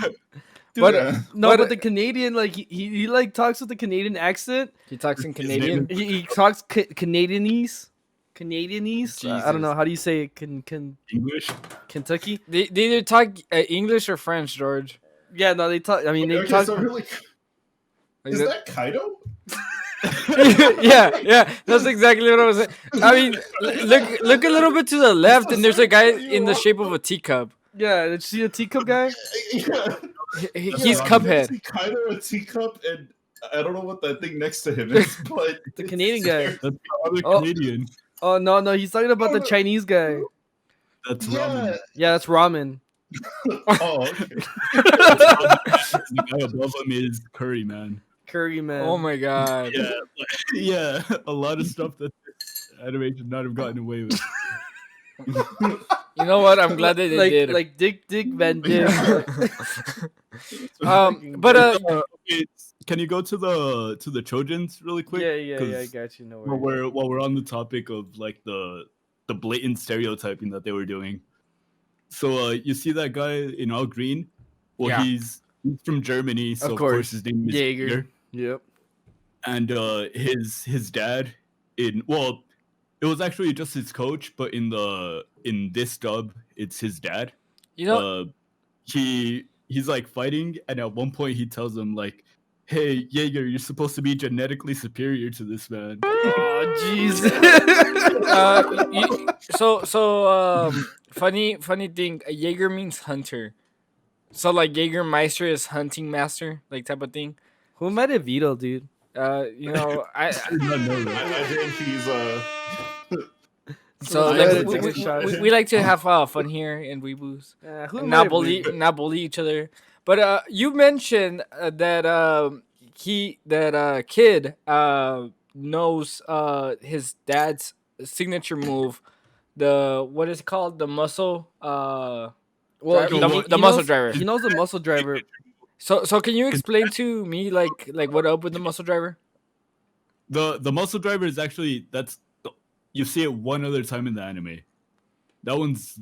Dude, But Yeah. no, but- but the Canadian, like he like talks with the Canadian accent. He talks in His name Canadian. He talks Canadianese. Canadianese. I don't Jesus. know how do you say it? English. Kentucky. They either talk English or French, George. Yeah, no, they talk. I mean, they Okay, talk. so really, Like is that- that Kaido? yeah, that's exactly what I was saying. I mean, look a little bit to the left, and there's a guy in the shape of a teacup. Yeah, did you see a teacup guy? Yeah. He's Yeah, Cuphead. see Kaido, a teacup, and I don't know what that thing next to him is, but The Canadian guy. That's the other Oh. Canadian. Oh no, he's talking about the no. Chinese guy. That's Yeah. ramen. Yeah, that's ramen. Oh, okay. The guy above him is Curry, man. Curry man. Oh my god. Yeah, yeah, a lot of stuff that this anime should not have gotten away with. You know what? I'm glad that they like did. like Dick Van Dyke. But Okay, can you go to the Trojans really quick? yeah, I 'Cause got you. No While worries. we're on the topic of like the blatant stereotyping that they were doing. So you see that guy in all green? Well, Yeah. he's from Germany, so of course. course his name is Jaeger. Jaeger. Yep. And his dad it was actually just his coach, but in this dub it's his dad. you know, He's like fighting, and at one point he tells him like, "Hey Jaeger, you're supposed to be genetically superior to this man." Oh jeez. funny thing. Jaeger means hunter. So like Jägermeister is hunting master, like type of thing. Who might have Vito, dude? You know, I did not know that. I think he's so Let's like, go ahead and take a shot. we like to have fun here in Weeboos. Who And might not have bully Vito? not bully each other. But you mentioned that kid knows his dad's signature move. The what is it called? The muscle Well, the muscle knows- driver. He knows the muscle driver. So can you explain to me like what up with the muscle driver? The muscle driver is actually you see it one other time in the anime. That one's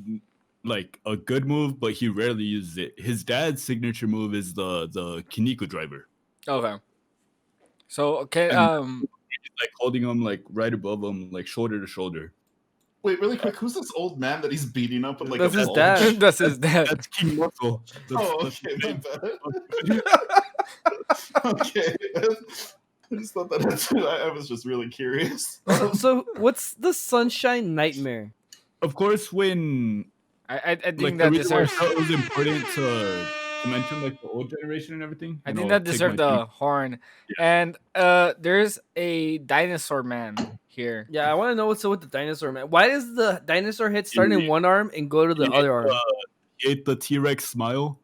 like a good move, but he rarely uses it. His dad's signature move is the Kiniko driver. Okay. So okay, He's like holding him like right above him, like shoulder to shoulder. Wait, really quick. Who's this old man that he's beating up with like That's a his bulge? dad. that's his dad. That's King Muscle. Oh, That's okay, his my name. bad. Okay. I just thought that I was just really curious. So what's the Sunshine Nightmare? Of course, when I think like that the reason why I deserves. thought it was important to mention like the old generation and everything. I and think I'll that take deserved my the horn. And there's a dinosaur man here. Yeah, I want to know what's up with the dinosaur man. Why does the dinosaur head start in He- one arm and go to the he other ate, arm? He ate the T-Rex smile.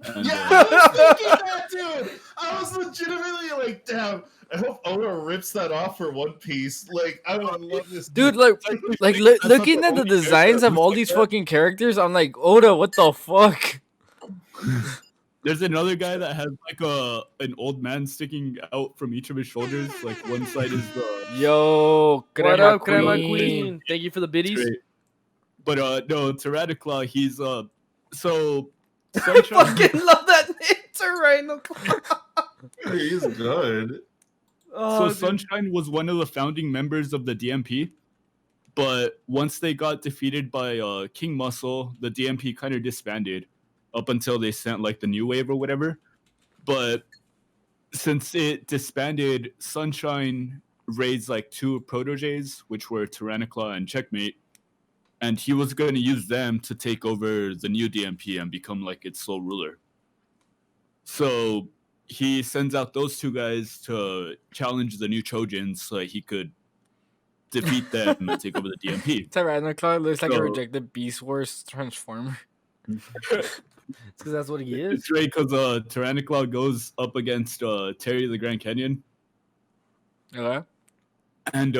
And, Yeah, I was thinking that, dude. I was legitimately like, damn. I hope Oda rips that off for One Piece. Like, I would love this, Dude, that's not looking the at the only character designs that of all looks like these that. fucking characters, I'm like, Oda, what the fuck? There's another guy that has like an old man sticking out from each of his shoulders. Like one side is the Yo, What Crema up, Crema Queen. Queen? Thank you for the it's biddies. great. But no, Tyranniclaw, he's so I Sunshine fucking love that name, Tyranniclaw. He's good. Oh, so dude. Sunshine was one of the founding members of the DMP. But once they got defeated by King Muscle, the DMP kind of disbanded up until they sent like the new wave or whatever. But since it disbanded, Sunshine raised like two proteges, which were Tyranniclaw and Checkmate, and he was going to use them to take over the new DMP and become like its sole ruler. So he sends out those two guys to challenge the new Trojans so that he could defeat them and take over the DMP. Tyranniclaw looks like a So- rejected Beast Wars transformer. It's because that's what he is. It's great because Tyranniclaw goes up against Terry the Grand Canyon, Okay. and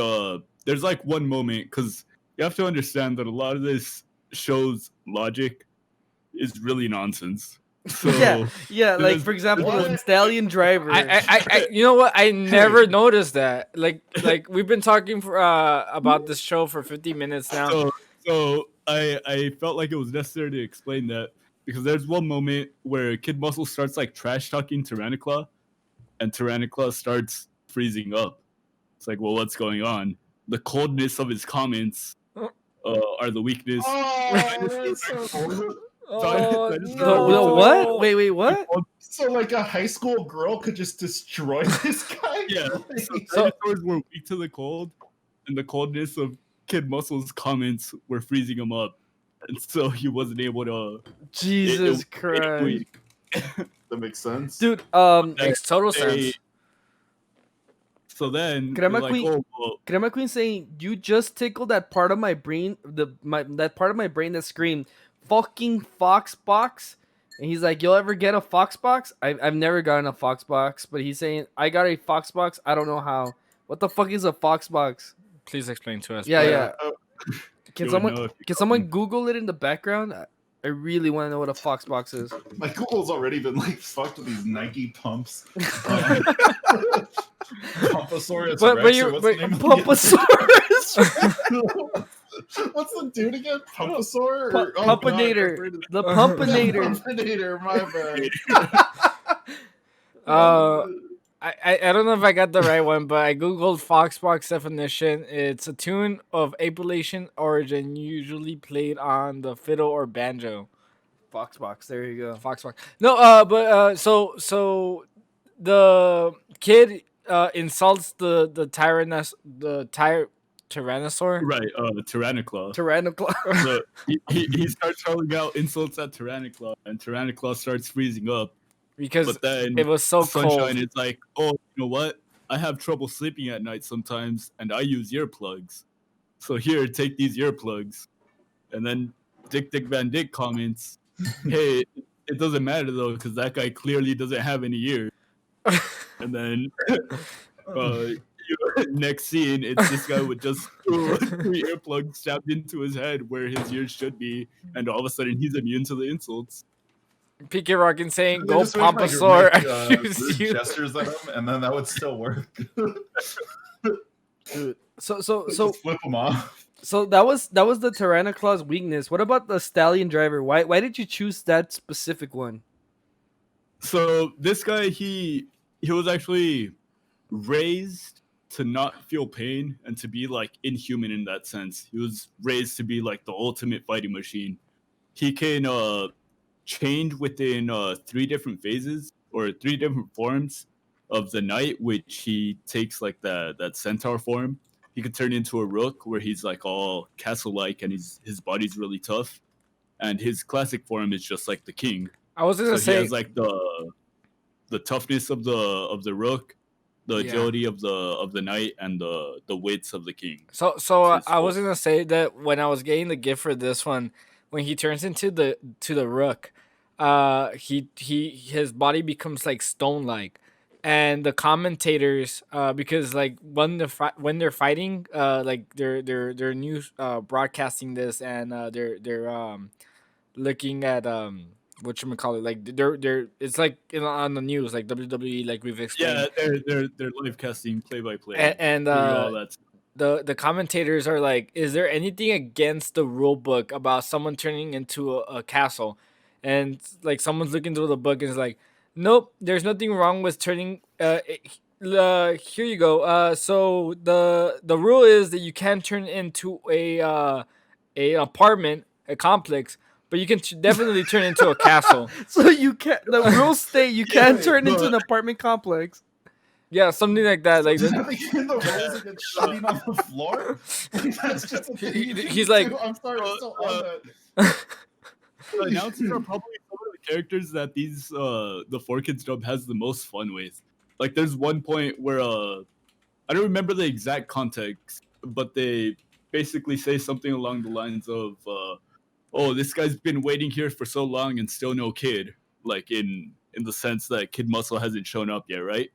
there's like one moment because you have to understand that a lot of this show's logic is really nonsense. So Yeah, like there's- for example, What? the Stallion Driver. I you know what? I never noticed that. Like we've been talking for about this show for 50 minutes now. so I felt like it was necessary to explain that because there's one moment where Kid Muscle starts like trash talking Tyranniclaw, and Tyranniclaw starts freezing up. It's like, well, what's going on? The coldness of his comments are the weakness. Oh, that's so cool. Oh, I just- the what? Wait, what? So like a high school girl could just destroy this guy? Yeah. Like, Dinosaurs were weak to the cold, and the coldness of Kid Muscle's comments were freezing him up, and so he wasn't able to. Jesus it- Christ, weak. that makes sense. dude. makes total sense. So then, Crema they're like, Queen- oh, well, Crema Queen saying you just tickled that part of my brain, that part of my brain that screamed "fucking Fox box," and he's like, "You'll ever get a Fox box?" I've never gotten a Fox box, but he's saying I got a Fox box. I don't know how. What the fuck is a Fox box? Please explain to us. Yeah, please. yeah. Can you would know someone if you can someone Google it in the background? I really want to know what a Fox box is. My Google's already been like fucked with these Nike pumps. Pumpasaurus But Rex, you- or what's but- the name of the- Pumpasaurus, What's the dude again? Pumpasaur? Pu- God, Pumpinator. my brain is- the Pumpinator. Pumpinator, my bad. I don't know if I got the right one, but I googled Foxbox definition. It's a tune of Appalachian origin, usually played on the fiddle or banjo. Fox box. There you go. Foxbox. No, so the kid insults the Tyrannosaur right, Tyranniclaw. Tyranniclaw. So he starts throwing out insults at Tyranniclaw, and Tyranniclaw starts freezing up. because But then it was so Sunshine cold. is like, oh, you know what? I have trouble sleeping at night sometimes, and I use earplugs. So here, take these earplugs. And then Dick Van Dyke comments, hey, it doesn't matter though, because that guy clearly doesn't have any ears. And then next scene, it's this guy with just three earplugs stabbed into his head where his ears should be, and all of a sudden he's immune to the insults. PK Rockin saying, They "Go just make, like, Pompasaur, make, accuse rude you." gestures at him, and then that would still work. Dude. So Just flip him off. So that was the Tyranniclaw's weakness. What about the Stallion Driver? Why did you choose that specific one? So this guy, he was actually raised to not feel pain and to be like inhuman in that sense. He was raised to be like the ultimate fighting machine. He can change within 3 different phases or 3 different forms of the night, which he takes like that centaur form. He could turn into a rook where he's like all castle-like and his body's really tough. And his classic form is just like the king. I was So gonna he say, has like the toughness of the rook, the Yeah. agility of the knight, and the wits of the king. so his I was fault. gonna say that when I was getting the gift for this one, when he turns into the rook, his body becomes like stone like, and the commentators, because like when they're fighting, like they're news broadcasting this, and they're looking at whatchamacallit, like they're it's like on the news, like WWE, like we've explained. Yeah, they're live casting play by play. And all that. the commentators are like, is there anything against the rule book about someone turning into a castle? And like someone's looking through the book and is like, nope, there's nothing wrong with turning here you go. So the rule is that you can turn into a apartment, a complex, but you can definitely turn into a castle. So you can't. The rules state you Yeah, can't turn into an but- apartment complex. Yeah, something like that. Like in the rolls and shitting on the floor. Like, that's just a thing you He's can like- do. I'm sorry, I'm still on that. The announcers are probably some of the characters that these the 4Kids dub has the most fun with. Like there's one point where I don't remember the exact context, but they basically say something along the lines of oh, this guy's been waiting here for so long and still no kid. Like in the sense that Kid Muscle hasn't shown up yet, right?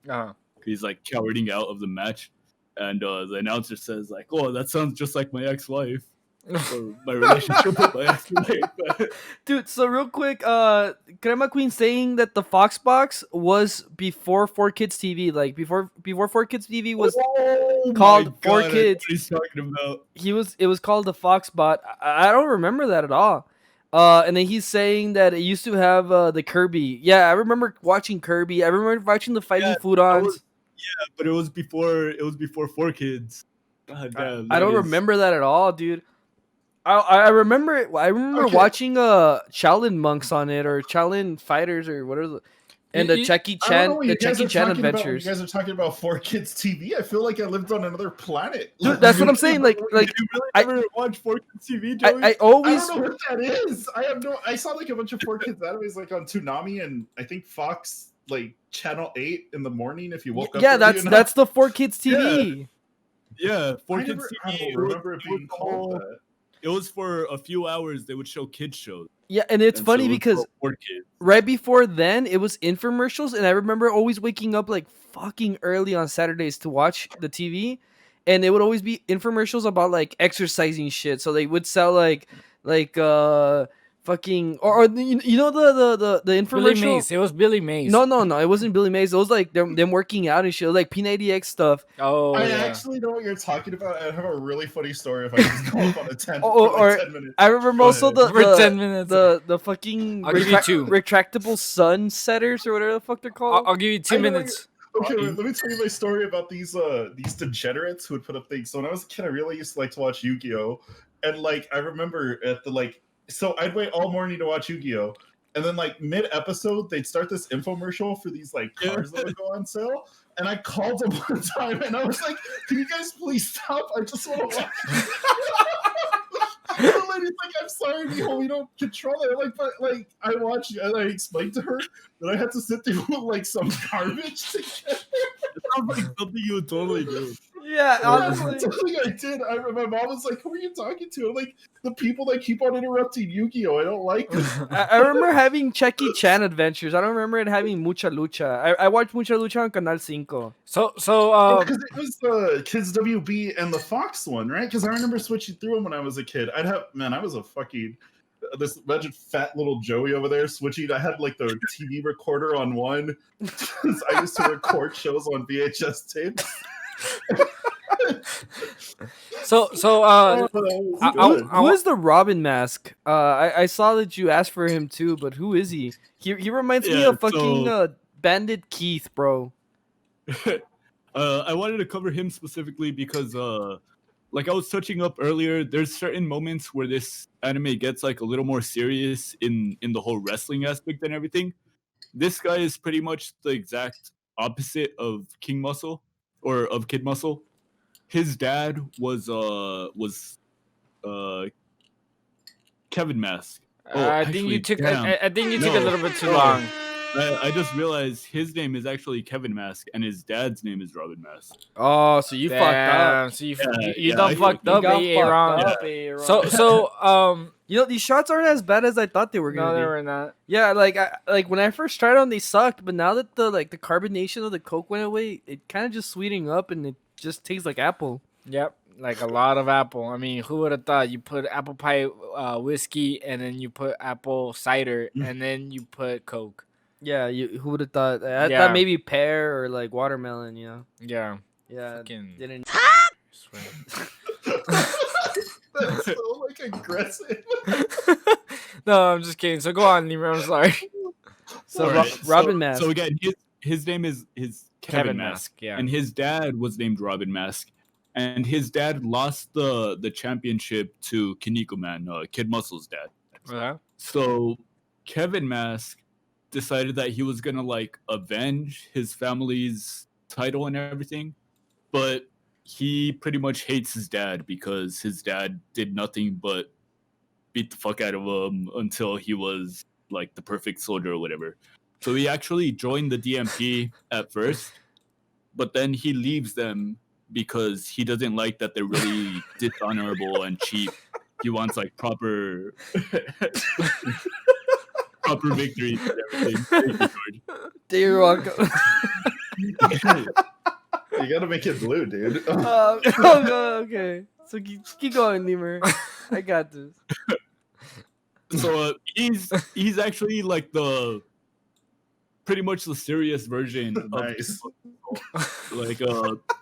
He's like cowarding out of the match. And the announcer says like, oh, that sounds just like my ex-wife. Or my relationship with my ex-wife. Dude, so real quick, Crema Queen saying that the Fox box was before 4Kids TV, like before 4Kids TV was Oh called my 4 God, I know Kids. what he's talking about. It was called the Fox bot. I don't remember that at all. And then he's saying that it used to have the Kirby. Yeah, I remember watching Kirby. I remember watching the Fighting Yeah, Foodons. But it was before 4Kids. God damn, I don't that is- remember that at all, dude. I remember it. I remember Okay. watching Shaolin monks on it or Shaolin fighters or whatever, and the Jackie I don't know Chan, what the you guys Jackie are Chan talking about when adventures. You guys are talking about 4Kids TV. I feel like I lived on another planet. Dude, that's what I'm saying. Like Did you really I- never watch 4Kids TV, Joey? I I always don't know what that is. I have no. I saw like a bunch of 4Kids animes like on Toonami and I think Fox like Channel 8 in the morning if you woke up. yeah, early that's enough. that's the 4Kids TV. Yeah, I 4Kids never, I TV. don't remember it being called that. It was for a few hours. They would show kids shows. Yeah, and it's And funny so it was because for kids. right before then it was infomercials, and I remember always waking up like fucking early on Saturdays to watch the TV, and it would always be infomercials about like exercising shit. So they would sell like fucking or you know the Billy infomercial. Mays. It was Billy Mays. No, it wasn't Billy Mays. It was like them working out and shit. It was like P90X stuff. Oh, I yeah. actually know what you're talking about. I have a really funny story if I can just go up on a 10, Oh, for like or- 10 minutes. I remember Go also ahead. For 10 minutes. the fucking I'll give you two. retractable sun setters or whatever the fuck they're called. I'll give you 2 I know minutes. Okay, wait, let me tell you my story about these degenerates who would put up things. So when I was a kid, I really used to like to watch Yu-Gi-Oh! And like I remember at the like so I'd wait all morning to watch Yu-Gi-Oh! And then like mid-episode, they'd start this infomercial for these like cars that would go on sale. And I called them one time and I was like, can you guys please stop? I just want to watch. And the lady's like, I'm sorry, Mijo, we don't control it. I'm like, but like I watched and I explained to her that I had to sit through like some garbage to get It sounds like something you would totally do. Yeah, Yeah, honestly. something I did. My mom was like, "Who are you talking to?" I'm like, "The people that keep on interrupting Yu-Gi-Oh! I don't like them." I remember having Jackie Chan adventures. I don't remember it having Mucha Lucha. I watched Mucha Lucha on Canal 5. So Because it was the Kids WB and the Fox one, right? Because I remember switching through them when I was a kid. I was a fucking this imagine fat little Joey over there switching. I had like the TV recorder on one. I used to record shows on VHS tape. so Oh, that was good. Who is the Robin mask? I saw that you asked for him too, but who is he? He reminds me Yeah, of fucking so- Bandit Keith, bro. I wanted to cover him specifically because, like I was touching up earlier, there's certain moments where this anime gets like a little more serious in the whole wrestling aspect and everything. This guy is pretty much the exact opposite of King Muscle or of Kid Muscle. His dad was Kevin Mask. I think you actually, took. damn. I think you took No. a little bit too No. long. I just realized his name is actually Kevin Mask and his dad's name is Robin Mask. Oh, so you fucked up. Damn, so you Yeah, you yeah, done I fucked fucked up, You got Aaron. fucked up, Aaron. So you know these shots aren't as bad as I thought they were no, gonna they be. were not. Yeah, like when I first tried them, they sucked. But now that the carbonation of the Coke went away, it kind of just sweetening up and it just tastes like apple. Yep. like a lot of apple. I mean, who would have thought you put apple pie whiskey and then you put apple cider and then you put Coke? Yeah, who would have thought? I Yeah. thought maybe pear or like watermelon. You know. Yeah. Yeah. Fucking- Didn't. Swear. That's so like aggressive. No, I'm just kidding. So go on, Nemo. I'm sorry. So Alright, Robin Mask. So again, his name is Kevin Mask, yeah. and his dad was named Robin Mask, and his dad lost the championship to Kiniko Man, Kid Muscle's dad. Uh-huh. So Kevin Mask decided that he was gonna like avenge his family's title and everything, but he pretty much hates his dad because his dad did nothing but beat the fuck out of him until he was like the perfect soldier or whatever. So he actually joined the DMP at first, but then he leaves them because he doesn't like that they're really dishonorable and cheap. He wants like proper proper victories and everything. Thank you, George. You're welcome. You gotta make it blue, dude. Okay. So keep going, Lemur. I got this. So he's actually like the pretty much the serious version Nice. of like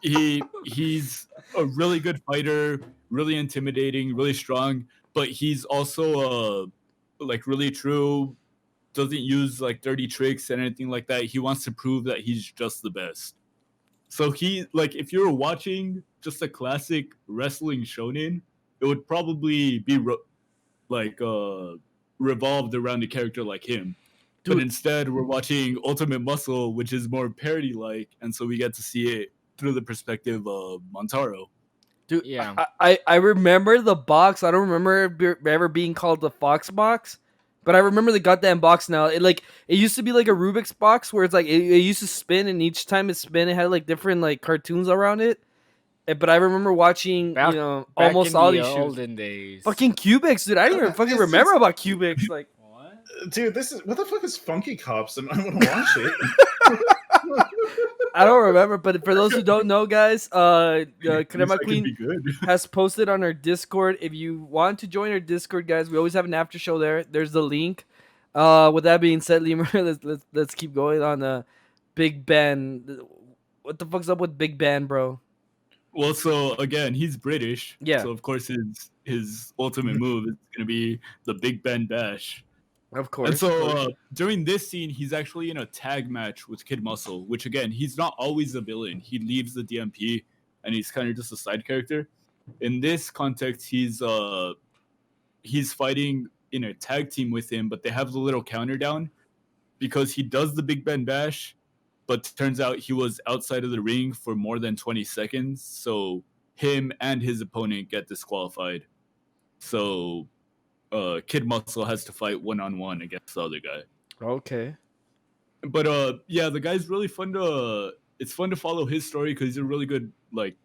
he's a really good fighter, really intimidating, really strong, but he's also like really true, doesn't use like dirty tricks and anything like that. He wants to prove that he's just the best. So he like if you were watching just a classic wrestling shonen, it would probably be revolved around a character like him. But Dude. instead, we're watching Ultimate Muscle, which is more parody-like, and so we get to see it through the perspective of Montaro. Dude, Yeah. I remember the box. I don't remember it ever being called the Fox box, but I remember the goddamn box now. It used to be like a Rubik's box where it's like it used to spin, and each time it spin, it had like different like cartoons around it. But I remember watching, Back- almost Back all in these the shoes. olden days. Fucking Cubics, dude. I didn't even fucking This remember is- about Cubics. Like, What? Dude, this is what the fuck is Funky Cops, and I want to watch it. I don't remember. But for those who don't know, guys, Crema Looks like it'd Queen be good. has posted on our Discord. If you want to join our Discord, guys, we always have an after show there. There's the link. With that being said, Lemur, let's keep going on Big Ben. What the fuck's up with Big Ben, bro? Well, so again, he's British. Yeah. So of course his ultimate move is gonna be the Big Ben Bash. Of course. And so during this scene, he's actually in a tag match with Kid Muscle, which again, he's not always a villain. He leaves the DMP and he's kind of just a side character. In this context, he's fighting in a tag team with him, but they have the little counter down because he does the Big Ben Bash, but turns out he was outside of the ring for more than 20 seconds. So him and his opponent get disqualified. So Kid Muscle has to fight one-on-one against the other guy. Okay. But yeah, the guy's really fun to it's fun to follow his story because he's a really good like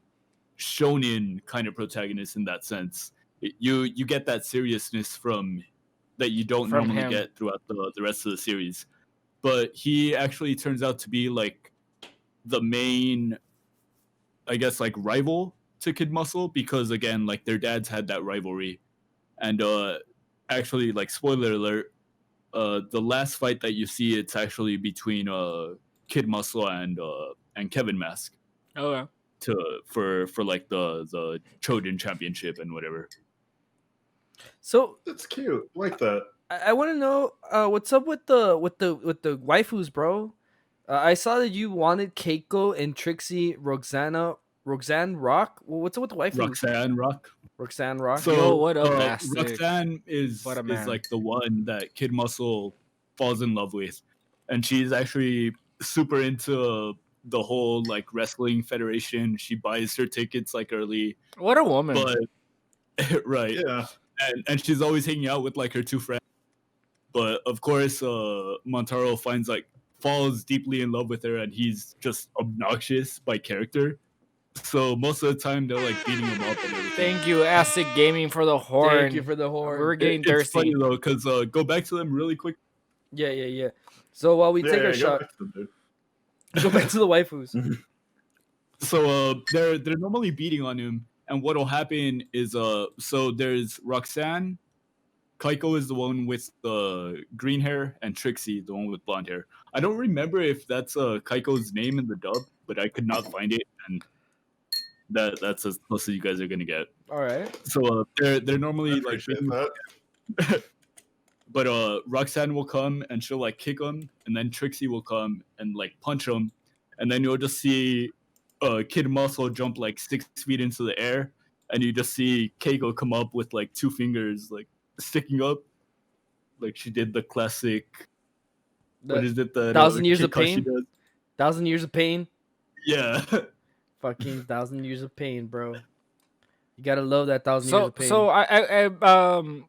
shonen kind of protagonist in that sense. You get that seriousness from that you don't From normally him. get throughout the rest of the series. But he actually turns out to be like the main, I guess, like rival to Kid Muscle because again, like their dads had that rivalry. And actually, like spoiler alert, the last fight that you see, it's actually between Kid Muscle and Kevin Mask Oh, yeah. for like the Trojan Championship and whatever. So That's cute. I like that. I want to know what's up with the waifus, bro. I saw that you wanted Keiko and Trixie, Roxanne Rock. What's up with the waifus? Roxanne Rock. Roxanne Rock. So Yo, what up, bastard? Roxanne is What a man. like the one that Kid Muscle falls in love with, and she's actually super into the whole like wrestling federation. She buys her tickets like early, What a woman. but right, Yeah. and she's always hanging out with like her two friends. But of course, Montaro falls deeply in love with her, and he's just obnoxious by character. So most of the time they're like beating him up and everything. Thank you, Acid Gaming, for the horn. Thank you for the horn. We're getting It's thirsty. funny though, because go back to them really quick. Yeah. So while we take our go shot, back to the dude. go back to the waifus. So they're normally beating on him, And what'll happen is so there's Roxanne, Kaiko is the one with the green hair, and Trixie, the one with blonde hair. I don't remember if that's Kaiko's name in the dub, but I could not find it, and that's as close as you guys are gonna get. All right. So they're I normally like, appreciate that. but Roxanne will come and she'll like kick him, and then Trixie will come and like punch him, and then you'll just see Kid Muscle jump like 6 feet into the air, and you just see Keiko come up with like 2 fingers like sticking up, like she did the classic. What The is it? The 1,000 Years of Kakashi Pain? does? 1,000 Years of Pain. Yeah. Fucking 1,000 Years of Pain, bro. You gotta love that 1,000 Years So of Pain. so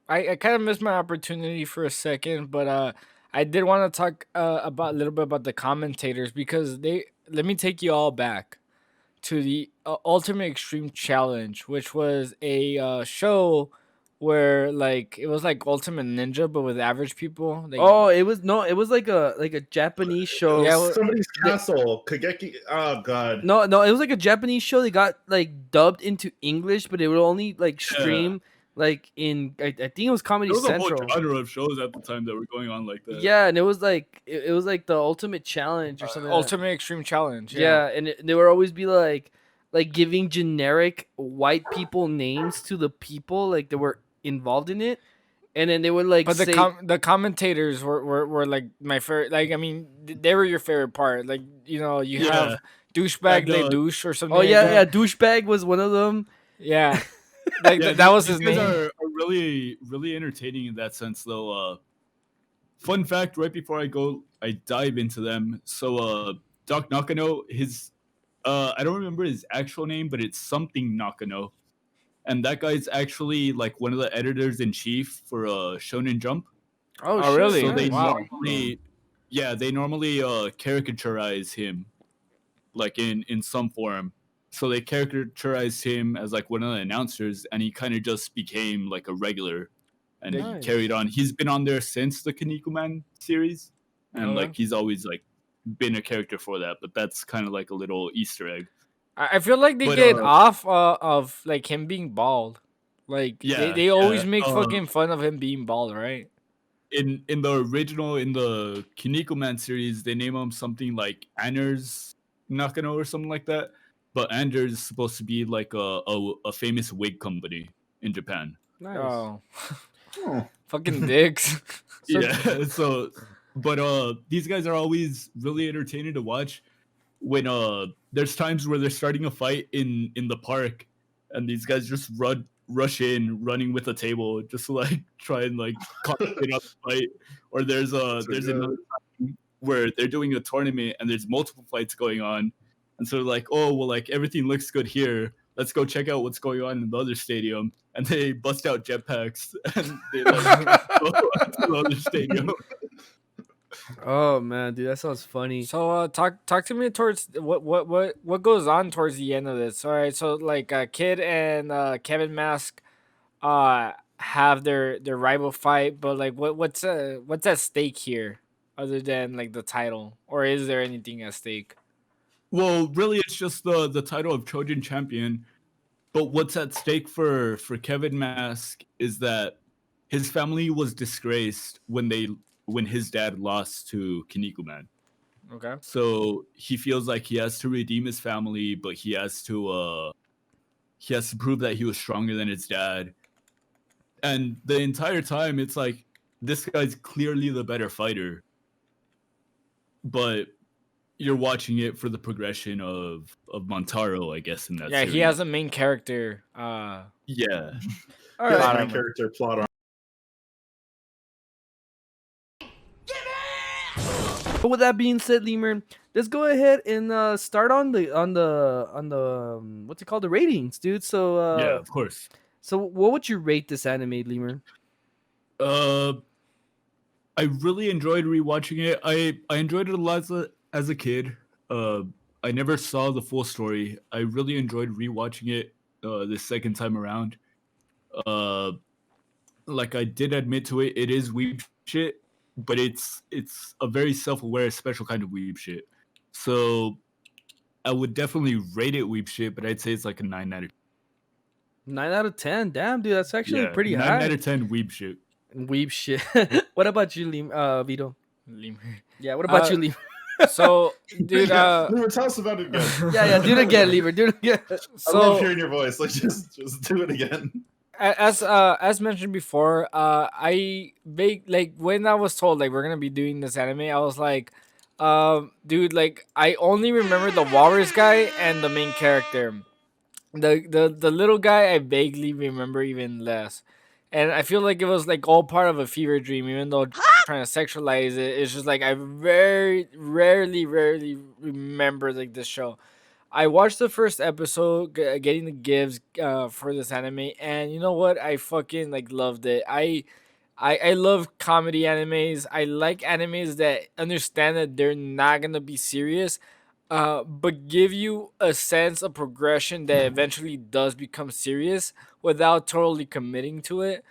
I kind of missed my opportunity for a second, but I did want to talk about a little bit about the commentators because they let me take you all back to the Ultimate Extreme Challenge, which was a show where like it was like Ultimate Ninja but with average people. Like, Oh, it was like a Japanese show. Yeah, well- Somebody's castle, Kageki. Oh god. No, it was like a Japanese show. They got like dubbed into English, but it would only like stream like in I think it was Comedy There was a whole Central. genre of shows at the time that were going on like that. Yeah, and it was like it was like the Ultimate Challenge or something. like that. Ultimate Extreme Challenge. Yeah, and they would always be like giving generic white people names to the people like that were involved in it, and then they would like But say, the commentators were like my favorite. Like, I mean, they were your favorite part. Like, you know, you Yeah. have douchebag And, le douche or something. "Oh like yeah, that. yeah, douchebag was one of them." Yeah. Like Yeah, that was these his guys name. are really really entertaining in that sense though. Fun fact right before I dive into them. So Doc Nakano, his I don't remember his actual name, but it's something Nakano. And that guy's actually like one of the editors in chief for Shonen Jump. Oh, shit, really? So nice. they Wow. normally caricaturize him like in some form. So they caricaturized him as like one of the announcers, and he kind of just became like a regular, and he Nice. carried on. He's been on there since the Kinnikuman series, and Okay. like he's always like been a character for that. But that's kind of like a little Easter egg. I feel like they But, get off of like him being bald. Like Yeah, they always yeah, make fucking fun of him being bald, right? In the original, in the Kinnikuman series, they name him something like Anders Nakano or something like that. But Anders is supposed to be like a famous wig company in Japan. Nice. Oh, Oh. fucking dicks. So- Yeah. So, but these guys are always really entertaining to watch. When there's times where they're starting a fight in the park, and these guys just rush in, running with a table, just to like try and like concentrate on the fight. Or there's good. another time where they're doing a tournament and there's multiple fights going on, and so they're like, oh well, like everything looks good here. Let's go check out what's going on in the other stadium. And they bust out jetpacks and they like go to the other stadium. Oh man, dude, that sounds funny. So talk to me towards what goes on towards the end of this. All right, so like Kid and Kevin Mask have their rival fight, but like what's at stake here other than like the title, or is there anything at stake? Well, really, it's just the title of Trojan Champion. But what's at stake for Kevin Mask is that his family was disgraced when his dad lost to Kinnikuman. Okay. So he feels like he has to redeem his family, but he has to prove that he was stronger than his dad. And the entire time, it's like this guy's clearly the better fighter, but you're watching it for the progression of Montaro, I guess, in that. Yeah, he series. has a main character. Yeah. All Yeah, right. Plot main armor. character plot armor. But with that being said, Lemur, let's go ahead and start on the what's it called, the ratings, dude. So Yeah, of course. so what would you rate this anime, Lemur? I really enjoyed rewatching it. I enjoyed it a lot as a kid. I never saw the full story. I really enjoyed rewatching it the second time around. Like I did admit to it, it is weeb shit, but it's a very self-aware, special kind of weeb shit. So I would definitely rate it weeb shit, but I'd say it's like a 9 out of 9 out of 10. Damn, dude, that's actually Yeah, pretty 9 high. out of 10 weeb shit. Weeb shit. What about you, Vito? Lemur. Yeah, what about Uh, you, Lemur? So, dude, Lemur, tell us about it again. Yeah, do it again, Lemur. Do it again. I love so hearing your voice. Like, just do it again. as mentioned before, like when I was told like we're gonna be doing this anime, I was like, dude, like I only remember the walrus guy and the main character. The little guy I vaguely remember even less, and I feel like it was like all part of a fever dream, even though trying to sexualize it. It's just like I very rarely remember like this show. I watched the first episode, getting the gives for this anime, and you know what? I fucking like loved it. I love comedy animes. I like animes that understand that they're not gonna be serious, but give you a sense of progression that eventually does become serious without totally committing to it.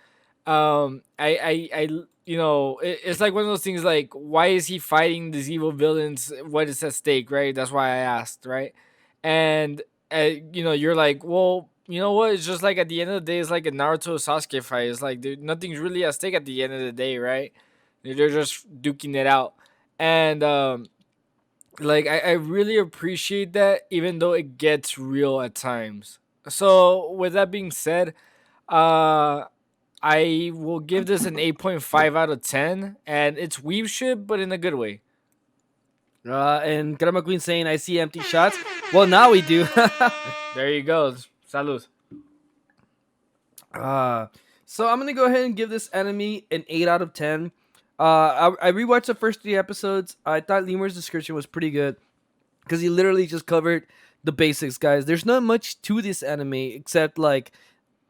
You know, it's like one of those things. Like, why is he fighting these evil villains? What is at stake, right? That's why I asked, right? And you know, you're like, well, you know what? It's just like at the end of the day, it's like a Naruto Sasuke fight. It's like, dude, nothing's really at stake at the end of the day, right? They're just duking it out, and like I really appreciate that, even though it gets real at times. So with that being said, uh. I will give this an 8.5 out of 10, and it's weeb shit, but in a good way. And Grandma Queen saying, I see empty shots. Well, now we do. There you go. Salud. So I'm gonna go ahead and give this anime an 8 out of 10. I rewatched the first 3 episodes. I thought Lemur's description was pretty good because he literally just covered the basics, guys. There's not much to this anime except like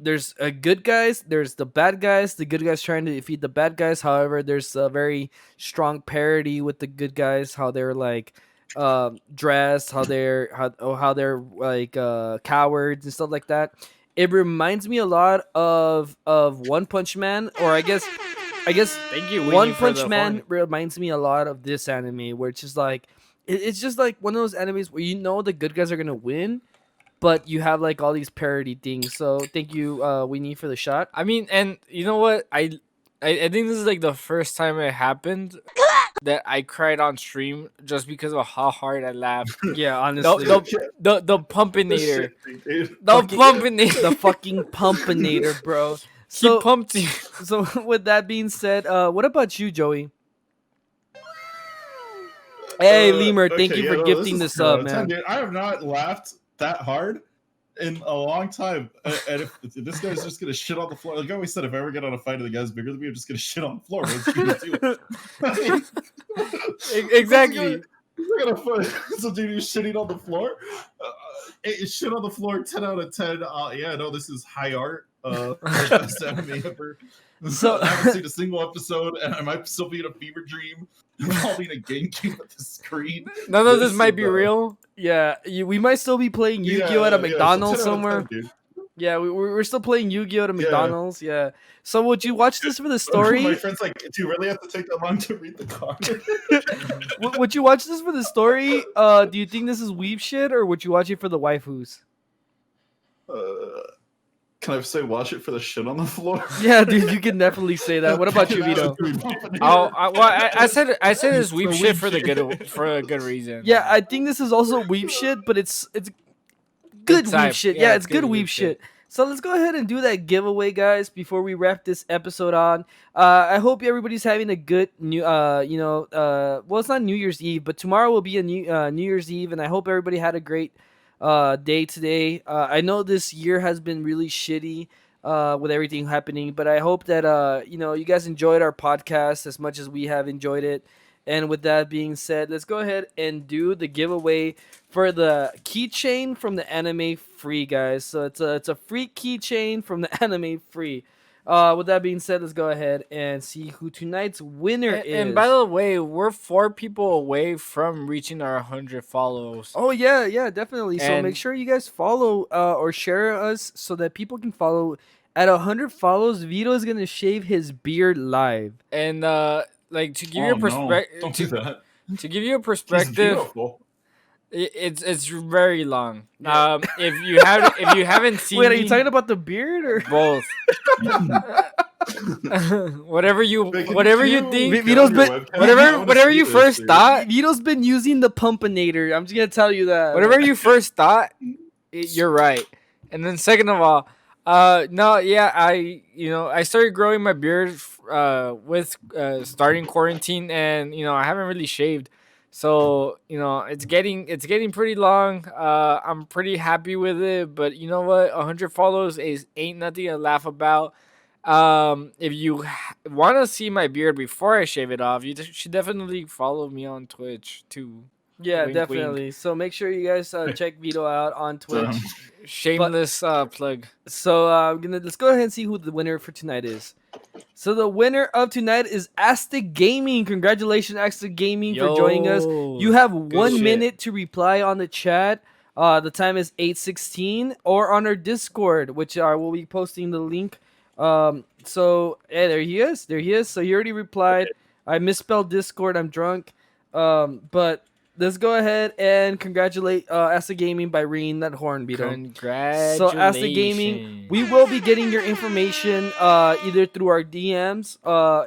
there's good guys, there's the bad guys. The good guys trying to defeat the bad guys. However, there's a very strong parody with the good guys, how they're like dressed, how they're like cowards and stuff like that. It reminds me a lot of One Punch Man, or I guess Thank you, One Winnie, for Punch the Man phone. reminds me a lot of this anime, where it's just like it's just like one of those animes where you know the good guys are gonna win, but you have like all these parody things. So thank you, Winnie, for the shot. I mean, and you know what? I think this is like the first time it happened that I cried on stream just because of how hard I laughed. Yeah, The honestly, the This pumpinator. shit, dude. The fucking- pumpinator. the fucking pumpinator, bro. He So pumped you. so with that being said, what about you, Joey? Hey, Lemur, thank you for no, gifting this this is 10 out up, of 10, man. dude. I have not laughed that hard in a long time. And if this guy's just gonna shit on the floor, like I always said, if I ever get on a fight and the guy's bigger than me, I'm just gonna shit on the floor. What's he gonna do? Exactly. We're gonna fight. So, dude, you're shitting on the floor. Shit on the floor. 10 out of 10. Yeah, no, this is high art. Best anime ever. So- I haven't seen a single episode, and I might still be in a fever dream involving a GameCube at the screen. None of this This might is, be real. Yeah, we might still be playing Yu-Gi-Oh at a McDonald's so 10 out of 10, somewhere. dude. Yeah, we're still playing Yu-Gi-Oh at a Yeah. McDonald's. Yeah. So would you watch this for the My story? friend's like, do you really have to take that long to read the card? Would you watch this for the story? Do you think this is weeb shit, or would you watch it for the waifus? Can I say watch it for the shit on the floor? Yeah, dude, you can definitely say that. What about you, Vito? I said it's weeb The shit weeb for the shit. for a good reason. Yeah, I think this is also weeb shit, but it's good weeb type. shit. Yeah, Yeah, it's it's good good weeb weeb shit. shit. So let's go ahead and do that giveaway, guys, before we wrap this episode on. I hope everybody's having a good well, it's not New Year's Eve, but tomorrow will be a New Year's Eve, and I hope everybody had a great day today. I know this year has been really shitty with everything happening, but I hope that you guys enjoyed our podcast as much as we have enjoyed it. And with that being said, let's go ahead and do the giveaway for the keychain from the Anime Free, guys. So it's a free keychain from the Anime Free. With that being said, let's go ahead and see who tonight's winner is. And by the way, we're 4 people away from reaching our 100 follows. Oh yeah, definitely. So And- make sure you guys follow or share us so that people can follow. At 100 follows, Vito is gonna shave his beard live. And like to give you a Oh, no. Don't do perspective, that. to give you a He's perspective, beautiful. It's very long. If you haven't seen Wait, are you me- talking about the beard or? both? whatever you Wait, can whatever you you think. get Vito's on your been- webcam? I Whatever wanna whatever see you this, first dude. thought. Vito's been using the Pumpinator. I'm just gonna tell you that. Whatever you first thought, you're right. And then second of all, no, yeah, I started growing my beard with starting quarantine, and I haven't really shaved, so it's getting pretty long. I'm pretty happy with it, but you know what? 100 follows is ain't nothing to laugh about. If you want to see my beard before I shave it off, you should definitely follow me on Twitch too. Yeah, Wink, wink. definitely. So make sure you guys check Vito out on Twitch. Um, Shameless plug. So let's go ahead and see who the winner for tonight is. So the winner of tonight is Aztec Gaming. Congratulations, Aztec Gaming, for joining us. You have 1 shit. minute to reply on the chat. The time is 8:16, or on our Discord, which we'll be posting the link. So there he is. There he is. So he already replied. I misspelled Discord. I'm drunk. But let's go ahead and congratulate Aztec Gaming by ringing that horn, Vito. Congratulations. So Aztec Gaming, we will be getting your information either through our DMs,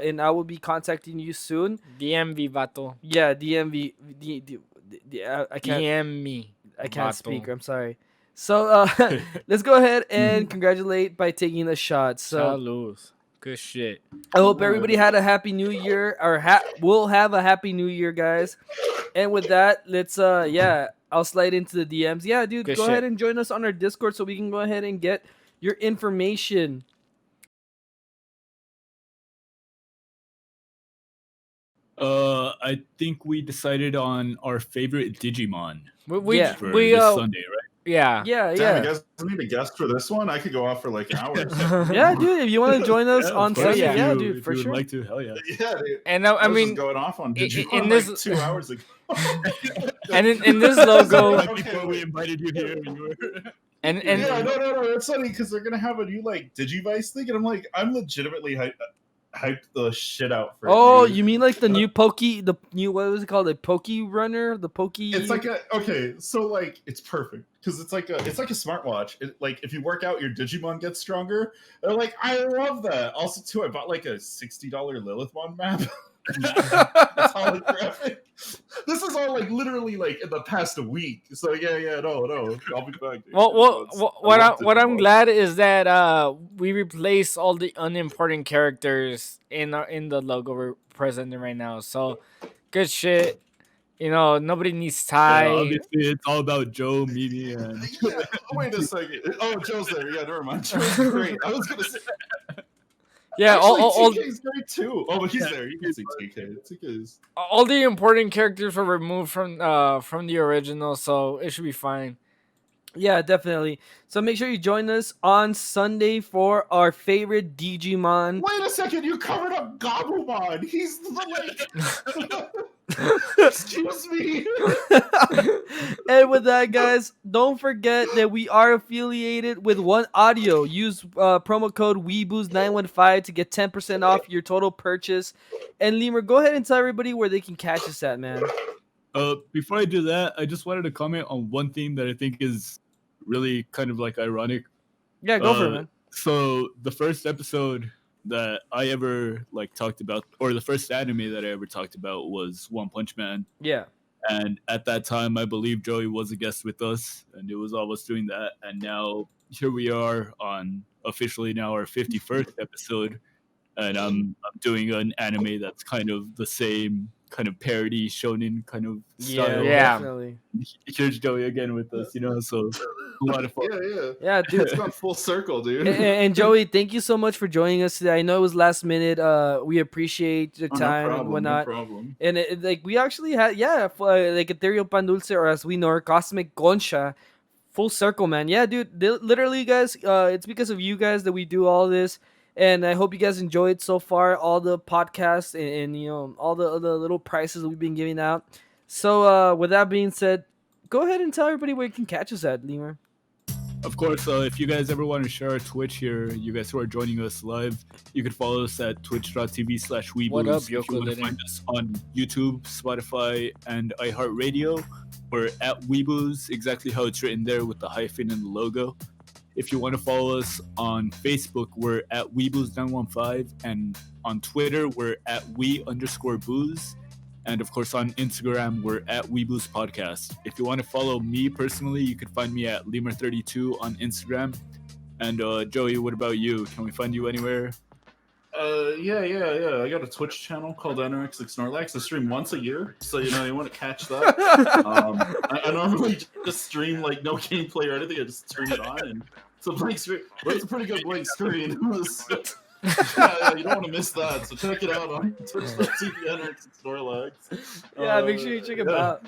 and I will be contacting you soon. DMV vato. Yeah, DMV. I can't. DM me. I can't vato. speak. I'm sorry. So let's go ahead and congratulate by taking the shot. So Salud. Good shit. I hope everybody had a happy new year, or will have a happy new year, guys. And with that, let's I'll slide into the DMs. Yeah, dude, Good go shit. ahead and join us on our Discord so we can go ahead and get your information. I think we decided on our favorite Digimon Yeah. for we this Sunday, right? yeah. Yeah, Damn, yeah. I guess I need a guest for this one. I could go off for like hours. Yeah, dude, if you want to join us Yeah, of on course, Sunday, if yeah, you- dude, if for you would sure. like to, hell yeah. Yeah, dude. And I I was mean, just going off on Digimon in like this- 2 hours ago. and in this logo, Like before we invited you here, you were. and Yeah, no. It's funny because they're gonna have a new like Digivice thing, and I'm like, I'm legitimately hyped the shit out for. Oh, it, dude. you mean like the new the new, what was it called? The Poke Runner? The Poke. It's like so like it's perfect because it's like a smartwatch. Like if you work out, your Digimon gets stronger. They're like, I love that. Also, too, I bought like a $60 Lilithmon map. It's holographic. This is all like literally like in the past week. So yeah, no, I'll be back. Dude. what I love I'm Digimon. glad is that we replaced all the unimportant characters in the logo we're presenting right now. So good shit. Nobody needs Yeah, Ty. obviously, it's all about Joe, Mimi, and Yeah, wait a second. Oh, Joe's there. Yeah, never mind. Joe's great. I was gonna say. Yeah, Actually, all TK's great too. Oh, but he's there. You can see TK. TK's. all the important characters were removed from the original, so it should be fine. Yeah, definitely. So make sure you join us on Sunday for our favorite Digimon. Wait a second. You covered up Gabumon. He's the like. Excuse me. And with that, guys, don't forget that we are affiliated with One Audio. Use promo code Weeboos915 to get 10% off your total purchase. And Lemur, go ahead and tell everybody where they can catch us at, man. before I do that, I just wanted to comment on one thing that I think is really kind of like ironic. Yeah, go for it, man. So the first episode that I ever like talked about, or the first anime that I ever talked about, was One Punch Man. Yeah. And at that time, I believe Joey was a guest with us, and it was all of us doing that. And now here we are on officially now our 51st episode, and I'm doing an anime that's kind of the same kind of parody shonen kind of style. Yeah. Definitely. Here's Joey again with us, so a lot of fun. Yeah. Yeah, dude. It's gone full circle, dude. And Joey, thank you so much for joining us today. I know it was last minute. We appreciate your Oh, time and whatnot. No problem. And like we actually had, like Ethereal Pan Dulce, or as we know her, Cosmic Concha, full circle, man. Yeah, dude. Literally, guys, it's because of you guys that we do all this. And I hope you guys enjoyed so far all the podcasts and all the little prizes we've been giving out. So with that being said, go ahead and tell everybody where you can catch us at, Lemur. Of course, if you guys ever want to share our Twitch here, you guys who are joining us live, you can follow us at twitch.tv/weeboost. What up, If you Yoko want to Linen? find us on YouTube, Spotify, and iHeartRadio, we're at Weeboos, exactly how it's written there with the hyphen in the logo. If you want to follow us on Facebook, we're at Weeboos915, and on Twitter, we're at We_booze. And of course, on Instagram, we're at Weeboos Podcast. If you want to follow me personally, you can find me at Lemur32 on Instagram. And Joey, what about you? Can we find you anywhere? Yeah. I got a Twitch channel called Anorexic Snorlax. I stream once a year, so you want to catch that. I normally just stream like no gameplay or anything. I just turn it on, and it's a blank screen. But it's a pretty good blank screen. Yeah, you don't want to miss that. So check it out on Twitch.tv Anorexic Snorlax. Yeah, make sure you check him out.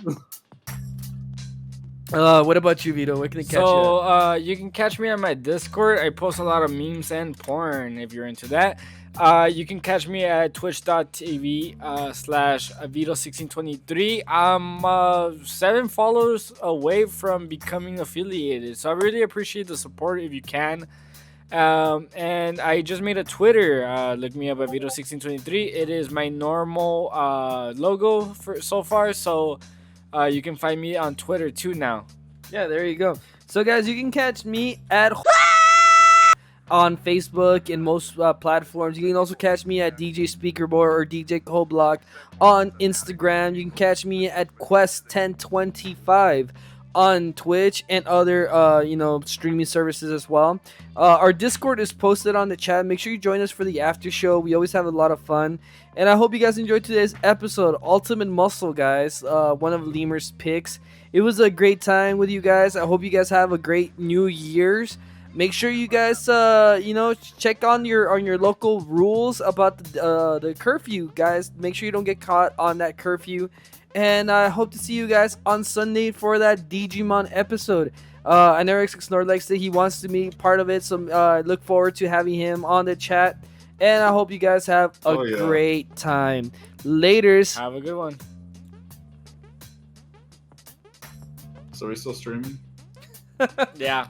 What about you, Vito? Where can they catch you? So you can catch me on my Discord. I post a lot of memes and porn if you're into that. You can catch me at twitch.tv /Avito1623. I'm 7 followers away from becoming affiliated, so I really appreciate the support if you can. And I just made a Twitter. Look me up at Vito1623. It is my normal logo for so far, so you can find me on Twitter too now. Yeah, there you go. So, guys, you can catch me at on Facebook and most platforms. You can also catch me at DJ Speakerboy or DJ Coblock on Instagram. You can catch me at Quest1025 on Twitch and other streaming services as well. Our Discord is posted on the chat. Make sure you join us for the after show. We always have a lot of fun, and I hope you guys enjoyed today's episode. Ultimate Muscle, guys, one of Lemur's picks. It was a great time with you guys. I hope you guys have a great New Year's. Make sure you guys check on your local rules about the curfew, guys. Make sure you don't get caught on that curfew. And I hope to see you guys on Sunday for that Digimon episode. I know Eric Snorlax said he wants to be part of it, so look forward to having him on the chat. And I hope you guys have a great time. Laters. Have a good one. So are we still streaming? Yeah.